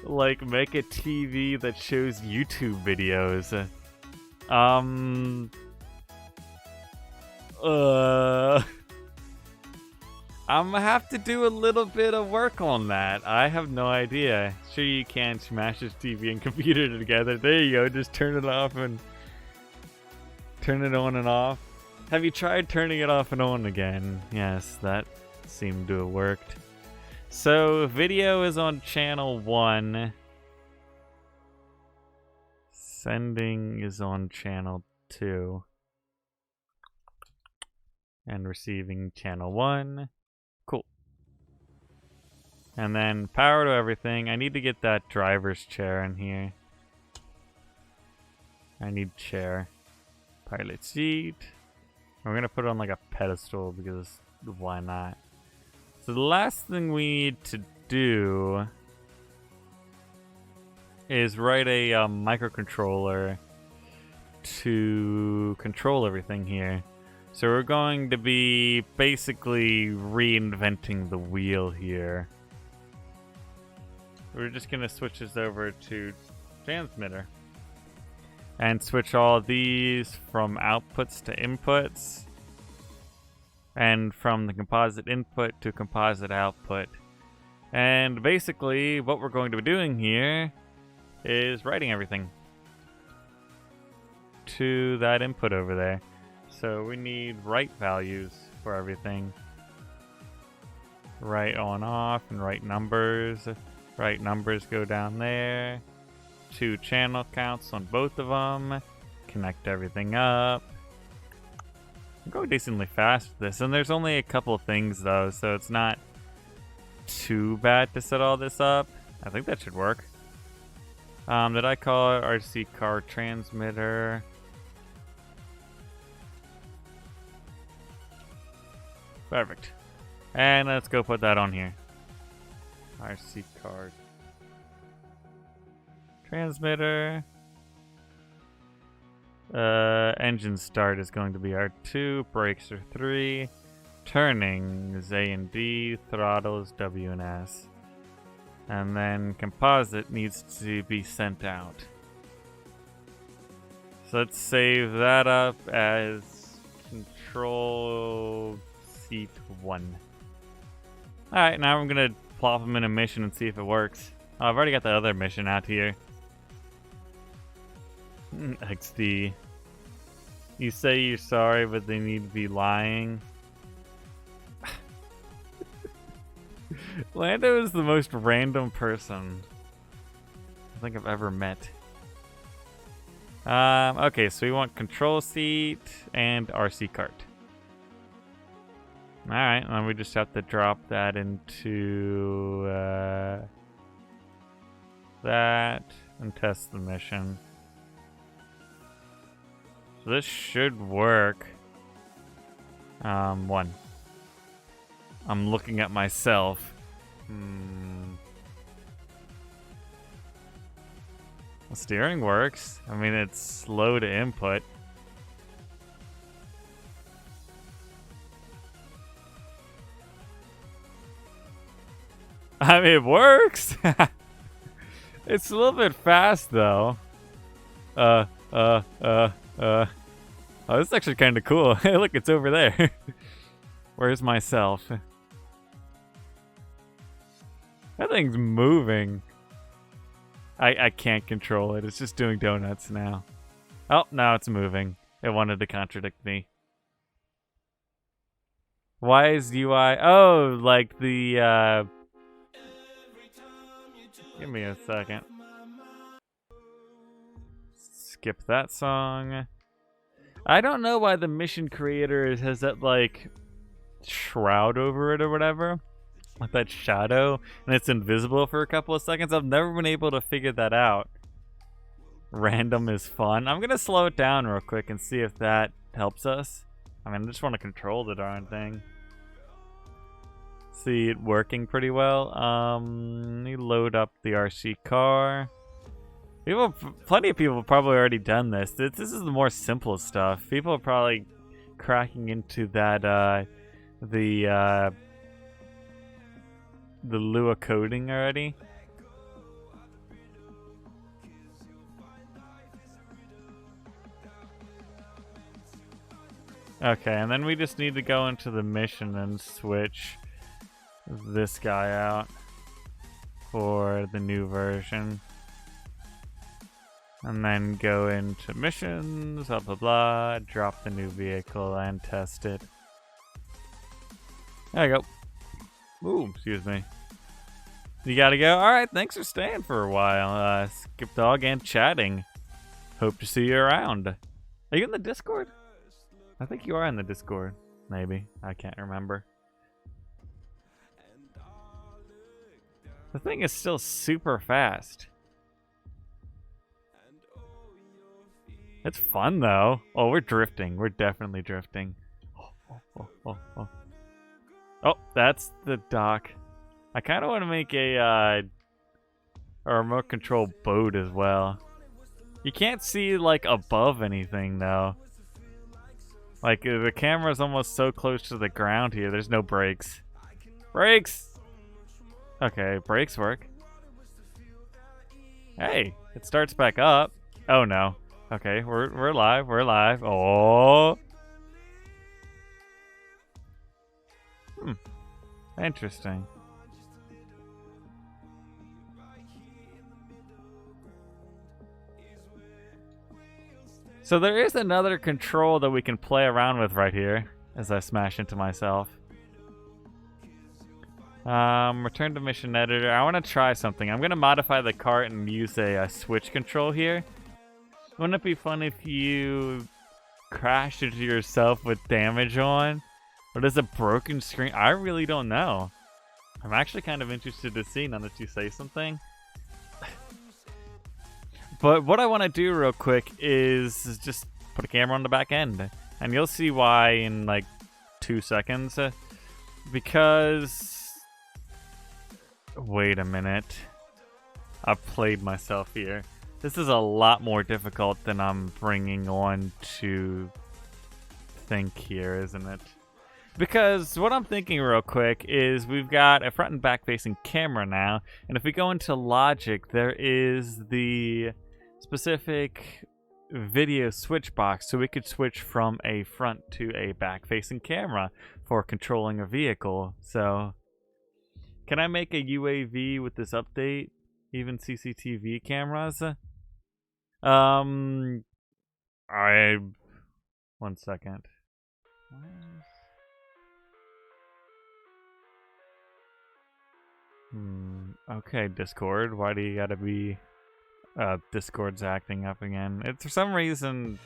Like, make a TV that shows YouTube videos. I'm gonna have to do a little bit of work on that. I have no idea. Sure you can smash this TV and computer together. There you go, just turn it off and turn it on and off. Have you tried turning it off and on again? Yes, that seemed to have worked. So, video is on channel 1. Sending is on channel 2. And receiving channel 1. Cool. And then power to everything. I need to get that driver's chair in here. I need chair. Pilot seat. We're gonna put it on like a pedestal because why not? So the last thing we need to do is write a microcontroller to control everything here. So we're going to be basically reinventing the wheel here. We're just going to switch this over to transmitter and switch all these from outputs to inputs. And from the composite input to composite output. And basically, what we're going to be doing here is writing everything to that input over there. So we need write values for everything. Write on off and write numbers. Write numbers go down there. 2 channel counts on both of them. Connect everything up. I'm going decently fast with this, and there's only a couple things though, so it's not too bad to set all this up. I think that should work. Did I call it RC car transmitter? Perfect. And let's go put that on here. RC car transmitter. Engine start is going to be R2, brakes are 3, turning is A and D, throttle is W and S. And then composite needs to be sent out. So let's save that up as control seat 1. Alright, now I'm gonna plop them in a mission and see if it works. Oh, I've already got the other mission out here. XD. You say you're sorry, but they need to be lying. Lando is the most random person I think I've ever met. Okay, so we want control seat and RC cart. Alright, and then we just have to drop that into that and test the mission. So this should work. One. I'm looking at myself. The steering works. I mean, it's slow to input. I mean, it works. It's a little bit fast, though. Oh, this is actually kind of cool. Hey, look, it's over there. Where's myself? That thing's moving. I can't control it. It's just doing donuts now. Oh, now it's moving. It wanted to contradict me. Why is UI... Oh, like the... Give me a second. Skip that song. I don't know why the mission creator has that, like, shroud over it or whatever. With that shadow, and it's invisible for a couple of seconds. I've never been able to figure that out. Random is fun. I'm gonna slow it down real quick and see if that helps us. I mean, I just want to control the darn thing. See it working pretty well. Let me load up the RC car. Plenty of people have probably already done this. This is the more simple stuff. People are probably cracking into that, the Lua coding already. Okay, and then we just need to go into the mission and switch this guy out for the new version. And then go into missions, blah blah blah, drop the new vehicle and test it. There you go. Ooh, excuse me. You gotta go? Alright, thanks for staying for a while. Skip Dog and chatting. Hope to see you around. Are you in the Discord? I think you are in the Discord. Maybe. I can't remember. The thing is still super fast. It's fun though. Oh, we're drifting. We're definitely drifting. Oh, that's the dock. I kind of want to make a remote control boat as well. You can't see like above anything though. Like the camera's almost so close to the ground here. There's no brakes. Brakes. Okay, brakes work. Hey, it starts back up. Oh no. Okay, we're live. We're live. Oh. Interesting. So there is another control that we can play around with right here as I smash into myself. Return to mission editor. I want to try something. I'm going to modify the cart and use a switch control here. Wouldn't it be fun if you crashed into yourself with damage on? Or does a broken screen? I really don't know. I'm actually kind of interested to see now that you say something. But what I want to do real quick is just put a camera on the back end. And you'll see why in like 2 seconds. Because... Wait a minute. I've played myself here. This is a lot more difficult than I'm bringing on to think here, isn't it? Because what I'm thinking real quick is we've got a front and back facing camera now, and if we go into Logic, there is the specific video switch box, so we could switch from a front to a back facing camera for controlling a vehicle. So can I make a UAV with this update? Even CCTV cameras. One second. Okay, Discord. Why do you gotta be... Discord's acting up again. It's for some reason...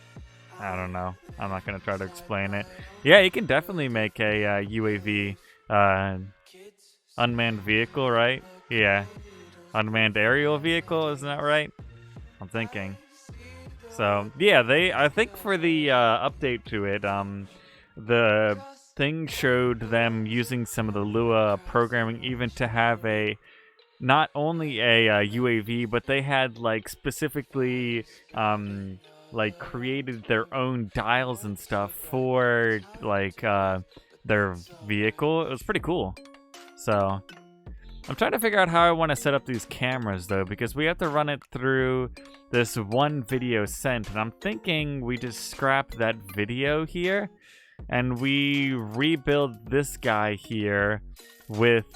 I don't know. I'm not gonna try to explain it. Yeah, you can definitely make a UAV unmanned vehicle, right? Yeah. Unmanned aerial vehicle, isn't that right? I'm thinking. So, yeah, I think for the update to it, the thing showed them using some of the Lua programming even to have not only a UAV, but they had, like, specifically, like, created their own dials and stuff for, like, their vehicle. It was pretty cool. So, I'm trying to figure out how I want to set up these cameras, though, because we have to run it through this one video sent, and I'm thinking we just scrap that video here, and we rebuild this guy here with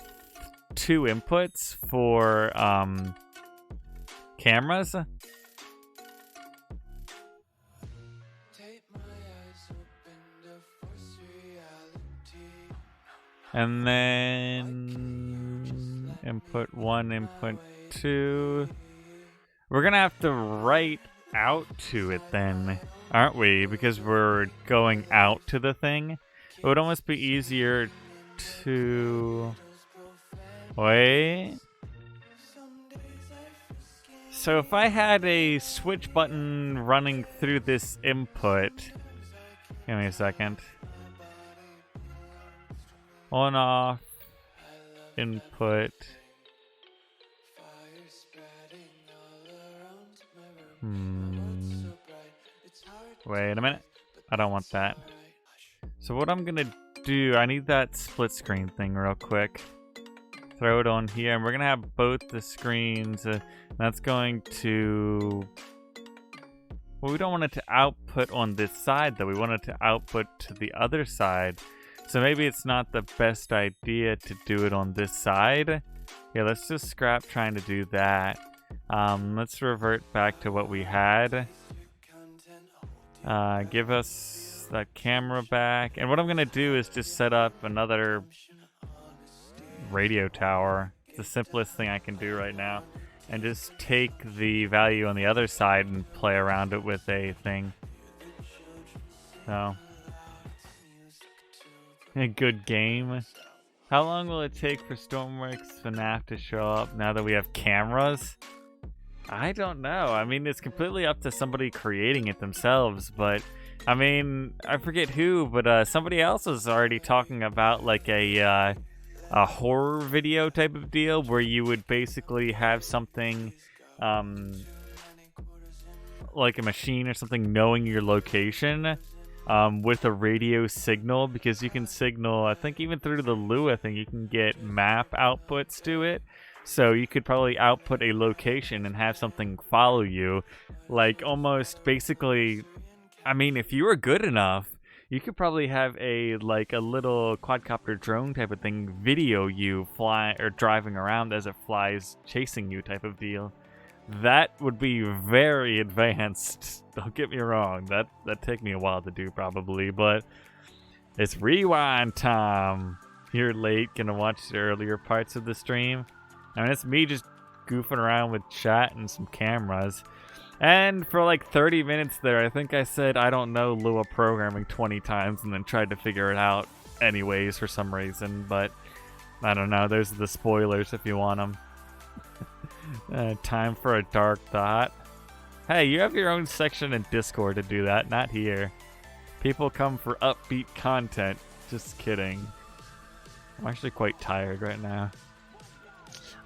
2 inputs for cameras. And then input 1, input 2. We're gonna have to write out to it then, aren't we? Because we're going out to the thing. It would almost be easier to... Wait. So if I had a switch button running through this input... Give me a second. On, off, input. Wait a minute. I don't want that. So what I'm gonna do, I need that split screen thing real quick. Throw it on here, and we're gonna have both the screens. That's going to... Well, we don't want it to output on this side, though. We want it to output to the other side. So maybe it's not the best idea to do it on this side. Yeah, let's just scrap trying to do that. Let's revert back to what we had. Give us that camera back. And what I'm going to do is just set up another radio tower. It's the simplest thing I can do right now. And just take the value on the other side and play around it with a thing. So... A good game. How long will it take for Stormworks FNAF to show up now that we have cameras? I don't know. I mean, it's completely up to somebody creating it themselves, but I mean, I forget who, but somebody else was already talking about like a horror video type of deal where you would basically have something like a machine or something knowing your location. With a radio signal, because you can signal, I think even through the Lua thing, you can get map outputs to it. So you could probably output a location and have something follow you. Like almost basically, I mean, if you were good enough, you could probably have a little quadcopter drone type of thing video you fly or driving around as it flies chasing you type of deal. That would be very advanced. Don't get me wrong. That'd take me a while to do probably, but it's rewind time. You're late, gonna watch the earlier parts of the stream. I mean, it's me just goofing around with chat and some cameras. And for like 30 minutes there, I think I said I don't know Lua programming 20 times and then tried to figure it out anyways for some reason, but I don't know. Those are the spoilers if you want them. Time for a dark thought. Hey, you have your own section in Discord to do that, not here. People come for upbeat content. Just kidding. I'm actually quite tired right now.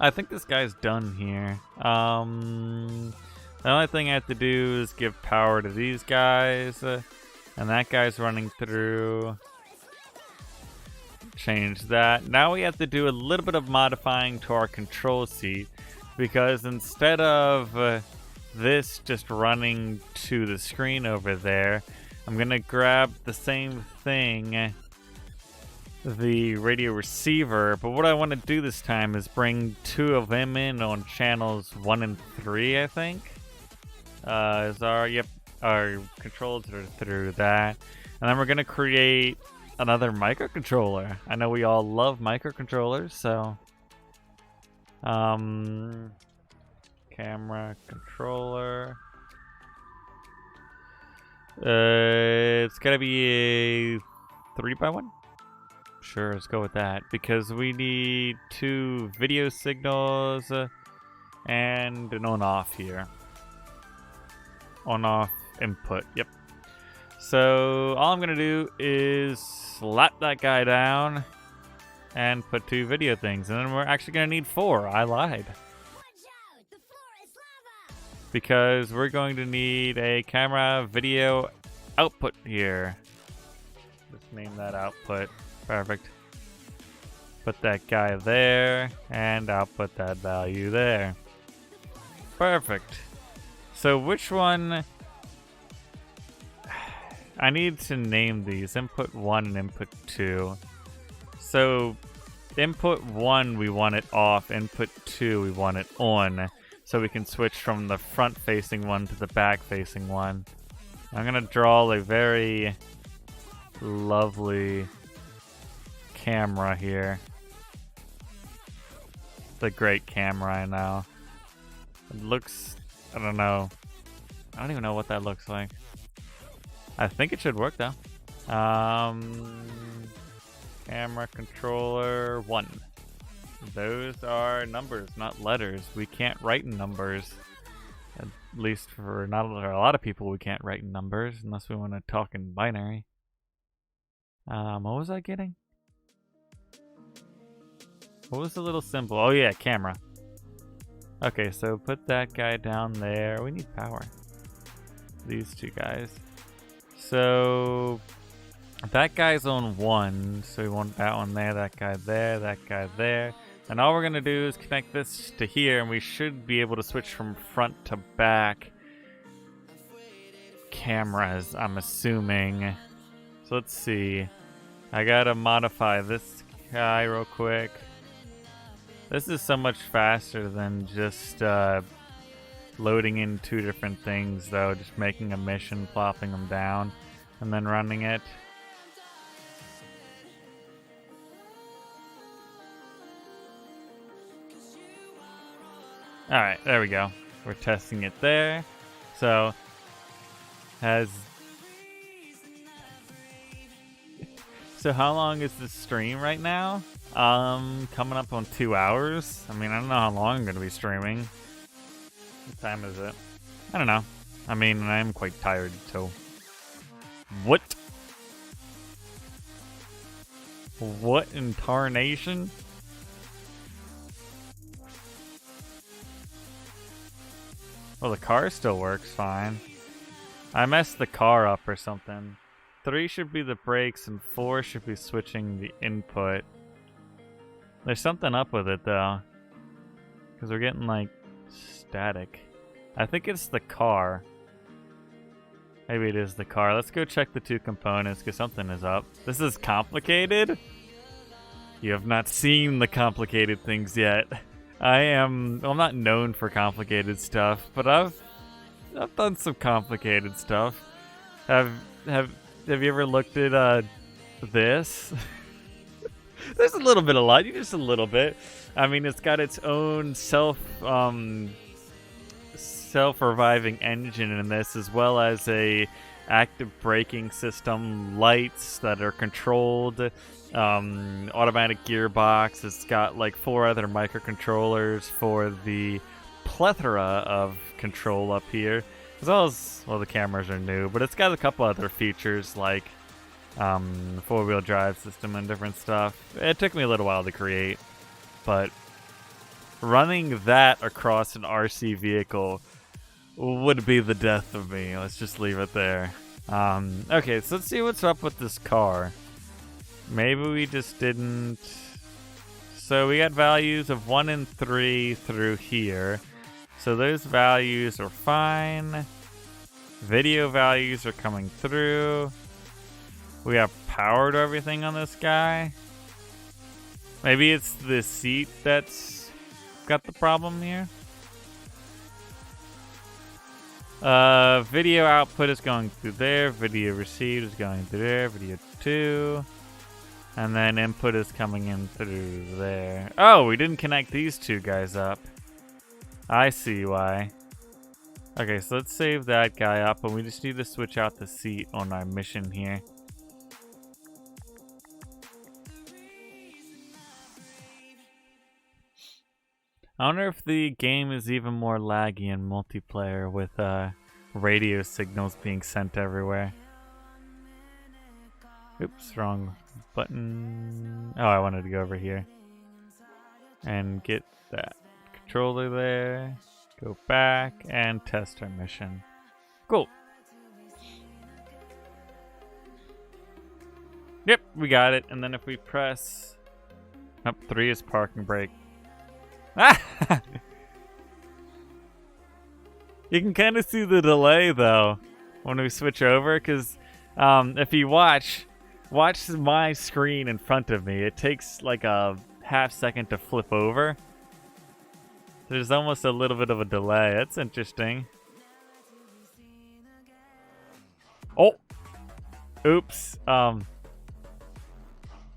I think this guy's done here. The only thing I have to do is give power to these guys. And that guy's running through. Change that. Now we have to do a little bit of modifying to our control seat. Because instead of this just running to the screen over there, I'm going to grab the same thing the radio receiver, but what I want to do this time is bring 2 of them in on channels 1 and 3, I think. Our controls are through that. And then we're going to create another microcontroller. I know we all love microcontrollers, so... camera controller. It's gotta be a 3x1? Sure, let's go with that. Because we need 2 video signals and an on-off here. On-off input, yep. So all I'm gonna do is slap that guy down and put 2 video things, and then we're actually gonna need 4. I lied. Because we're going to need a camera video output here. Just name that output. Perfect. Put that guy there, and output that value there. Perfect. So which one... I need to name these, input 1 and input 2. So input 1 we want it off, input 2 we want it on. So we can switch from the front-facing one to the back-facing one. I'm gonna draw a very lovely camera here. It's a great camera, I know. It looks, I don't know. I don't even know what that looks like. I think it should work though. Camera controller 1. Those are numbers, not letters. We can't write in numbers. At least for not a lot of people, we can't write in numbers unless we want to talk in binary. What was I getting? What was the little symbol? Oh yeah, camera. Okay, so put that guy down there. We need power. These 2 guys. So that guy's on 1, so we want that one there, that guy there, that guy there. And all we're gonna do is connect this to here, and we should be able to switch from front to back cameras, I'm assuming. So let's see. I gotta modify this guy real quick. This is so much faster than just loading in 2 different things, though. Just making a mission, plopping them down, and then running it. Alright, there we go. We're testing it there. So, So how long is this stream right now? Coming up on 2 hours. I mean, I don't know how long I'm going to be streaming. What time is it? I don't know. I mean, I am quite tired, so... What? What in tarnation? Well, the car still works fine. I messed the car up or something. 3 should be the brakes and 4 should be switching the input. There's something up with it though. Because we're getting like static. I think it's the car. Maybe it is the car. Let's go check the 2 components because something is up. This is complicated? You have not seen the complicated things yet. I'm not known for complicated stuff, but I've done some complicated stuff. Have you ever looked at this? There's a little bit of light, just a little bit. I mean, it's got its own self-reviving engine in this, as well as a active braking system, lights that are controlled, automatic gearbox. It's got like 4 other microcontrollers for the plethora of control up here, as well as, well, the cameras are new, but it's got a couple other features like 4-wheel drive system and different stuff. It took me a little while to create, but running that across an RC vehicle would be the death of me. Let's just leave it there. Okay, so let's see what's up with this car. Maybe we just didn't... So we got values of 1 and 3 through here. So those values are fine. Video values are coming through. We have power to everything on this guy. Maybe it's the seat that's got the problem here. Video output is going through there. Video received is going through there. Video 2. And then input is coming in through there. Oh, we didn't connect these two guys up. I see why. Okay, so let's save that guy up, and we just need to switch out the seat on our mission here. I wonder if the game is even more laggy in multiplayer with radio signals being sent everywhere. Oops, wrong button. Oh, I wanted to go over here and get that controller there. Go back and test our mission. Cool. Yep, we got it. And then if we press... Up 3 is parking brake. You can kind of see the delay though when we switch over, because if you watch my screen in front of me, it takes like a half second to flip over. There's almost a little bit of a delay. That's interesting. Oh, oops.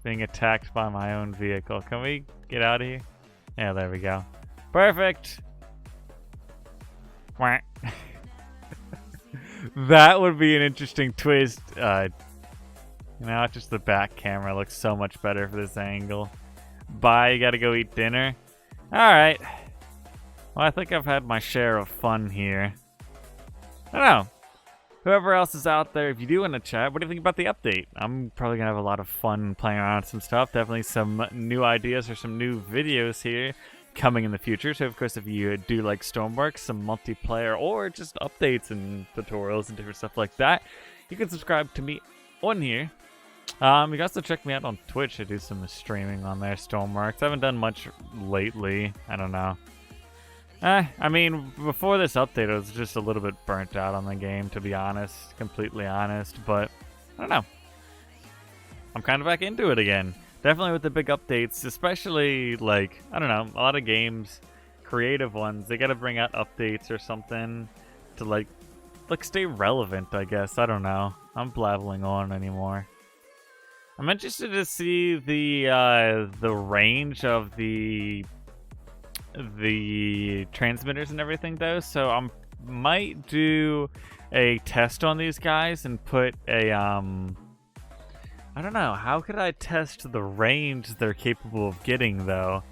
Being attacked by my own vehicle. Can we get out of here? Yeah, there we go. Perfect. That would be an interesting twist. Now just the back camera looks so much better for this angle. Bye, you gotta go eat dinner. Alright. Well, I think I've had my share of fun here. I don't know. Whoever else is out there, if you do want to chat, what do you think about the update? I'm probably going to have a lot of fun playing around with some stuff. Definitely some new ideas or some new videos here coming in the future. So, of course, if you do like Stormworks, some multiplayer, or just updates and tutorials and different stuff like that, you can subscribe to me on here. You can also check me out on Twitch. I do some streaming on there, Stormworks. I haven't done much lately. I don't know. I mean, before this update, I was just a little bit burnt out on the game, to be honest. Completely honest, but I don't know. I'm kind of back into it again. Definitely with the big updates, especially, like, I don't know, a lot of games, creative ones, they gotta bring out updates or something to, like stay relevant, I guess. I don't know. I'm blabbling on anymore. I'm interested to see the range of the transmitters and everything though, so I might do a test on these guys and put a I don't know, how could I test the range they're capable of getting though?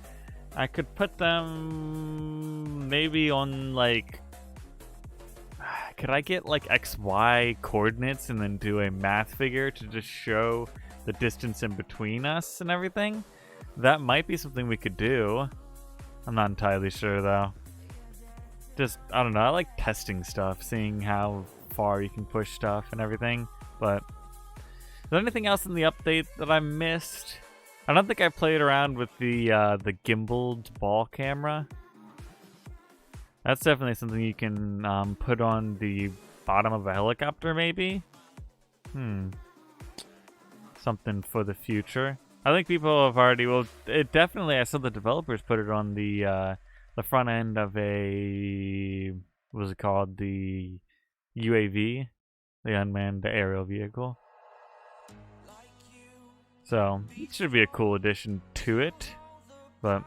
I could put them maybe on like, could I get like XY coordinates and then do a math figure to just show the distance in between us and everything? That might be something we could do. I'm not entirely sure though. Just, I don't know, I like testing stuff, seeing how far you can push stuff and everything. But is there anything else in the update that I missed? I don't think I played around with the gimbaled ball camera. That's definitely something you can put on the bottom of a helicopter maybe? Something for the future. I think people have already, well, it definitely, I saw the developers put it on the front end of a, what was it called, the UAV, the unmanned aerial vehicle. So, it should be a cool addition to it, but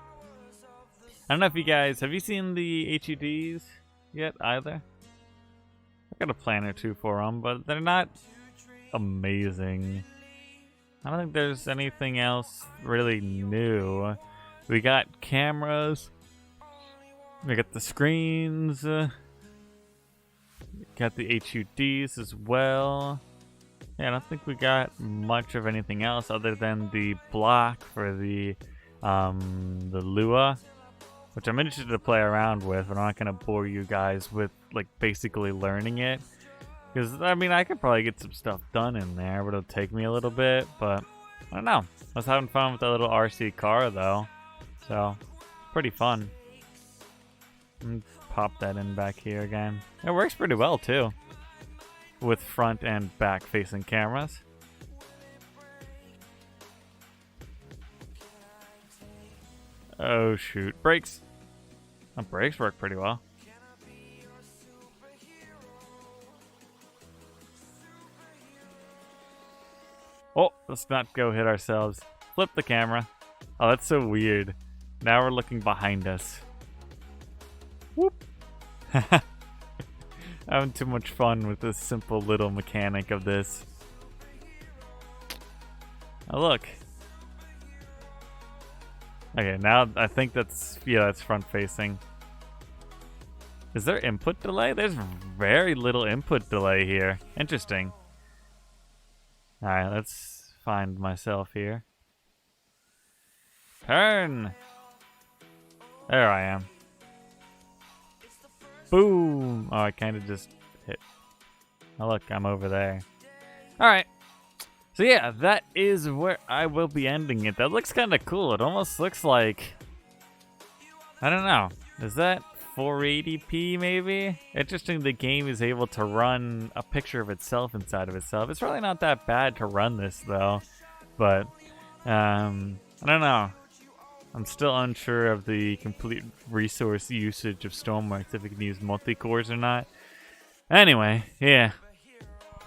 I don't know if you guys, have you seen the HUDs yet either? I got a plan or two for them, but they're not amazing. I don't think there's anything else really new. We got cameras. We got the screens. Got the HUDs as well. Yeah, I don't think we got much of anything else other than the block for the Lua, which I'm interested to play around with, but I'm not gonna bore you guys with like basically learning it. Because, I mean, I could probably get some stuff done in there, but it'll take me a little bit. But, I don't know. I was having fun with that little RC car, though. So, pretty fun. Pop that in back here again. It works pretty well, too. With front and back facing cameras. Oh shoot, brakes. Oh, brakes work pretty well. Oh, let's not go hit ourselves. Flip the camera. Oh, that's so weird. Now we're looking behind us. Whoop. Having too much fun with this simple little mechanic of this. Oh, look. Okay, now I think that's, yeah, that's front facing. Is there input delay? There's very little input delay here. Interesting. Alright, let's find myself here. Turn! There I am. Boom! Oh, I kind of just hit. Oh, look, I'm over there. Alright. So yeah, that is where I will be ending it. That looks kind of cool. It almost looks like... I don't know. Is that 480p maybe? Interesting the game is able to run a picture of itself inside of itself. It's really not that bad to run this though. But, I don't know. I'm still unsure of the complete resource usage of Stormworks, if it can use multi-cores or not. Anyway, yeah.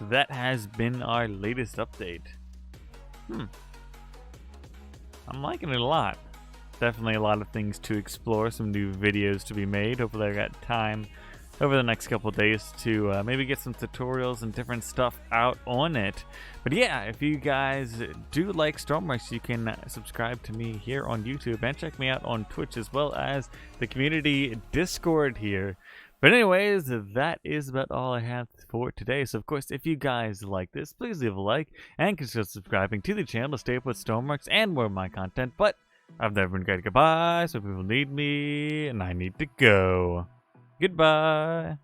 That has been our latest update. I'm liking it a lot. Definitely a lot of things to explore, some new videos to be made. Hopefully I got time over the next couple days to maybe get some tutorials and different stuff out on it. But yeah, if you guys do like Stormworks, you can subscribe to me here on YouTube and check me out on Twitch, as well as the community Discord here. But anyways, that is about all I have for today. So of course, if you guys like this, please leave a like and consider subscribing to the channel to stay up with Stormworks and more of my content. But I've never been great. Goodbye. So people need me and I need to go. Goodbye.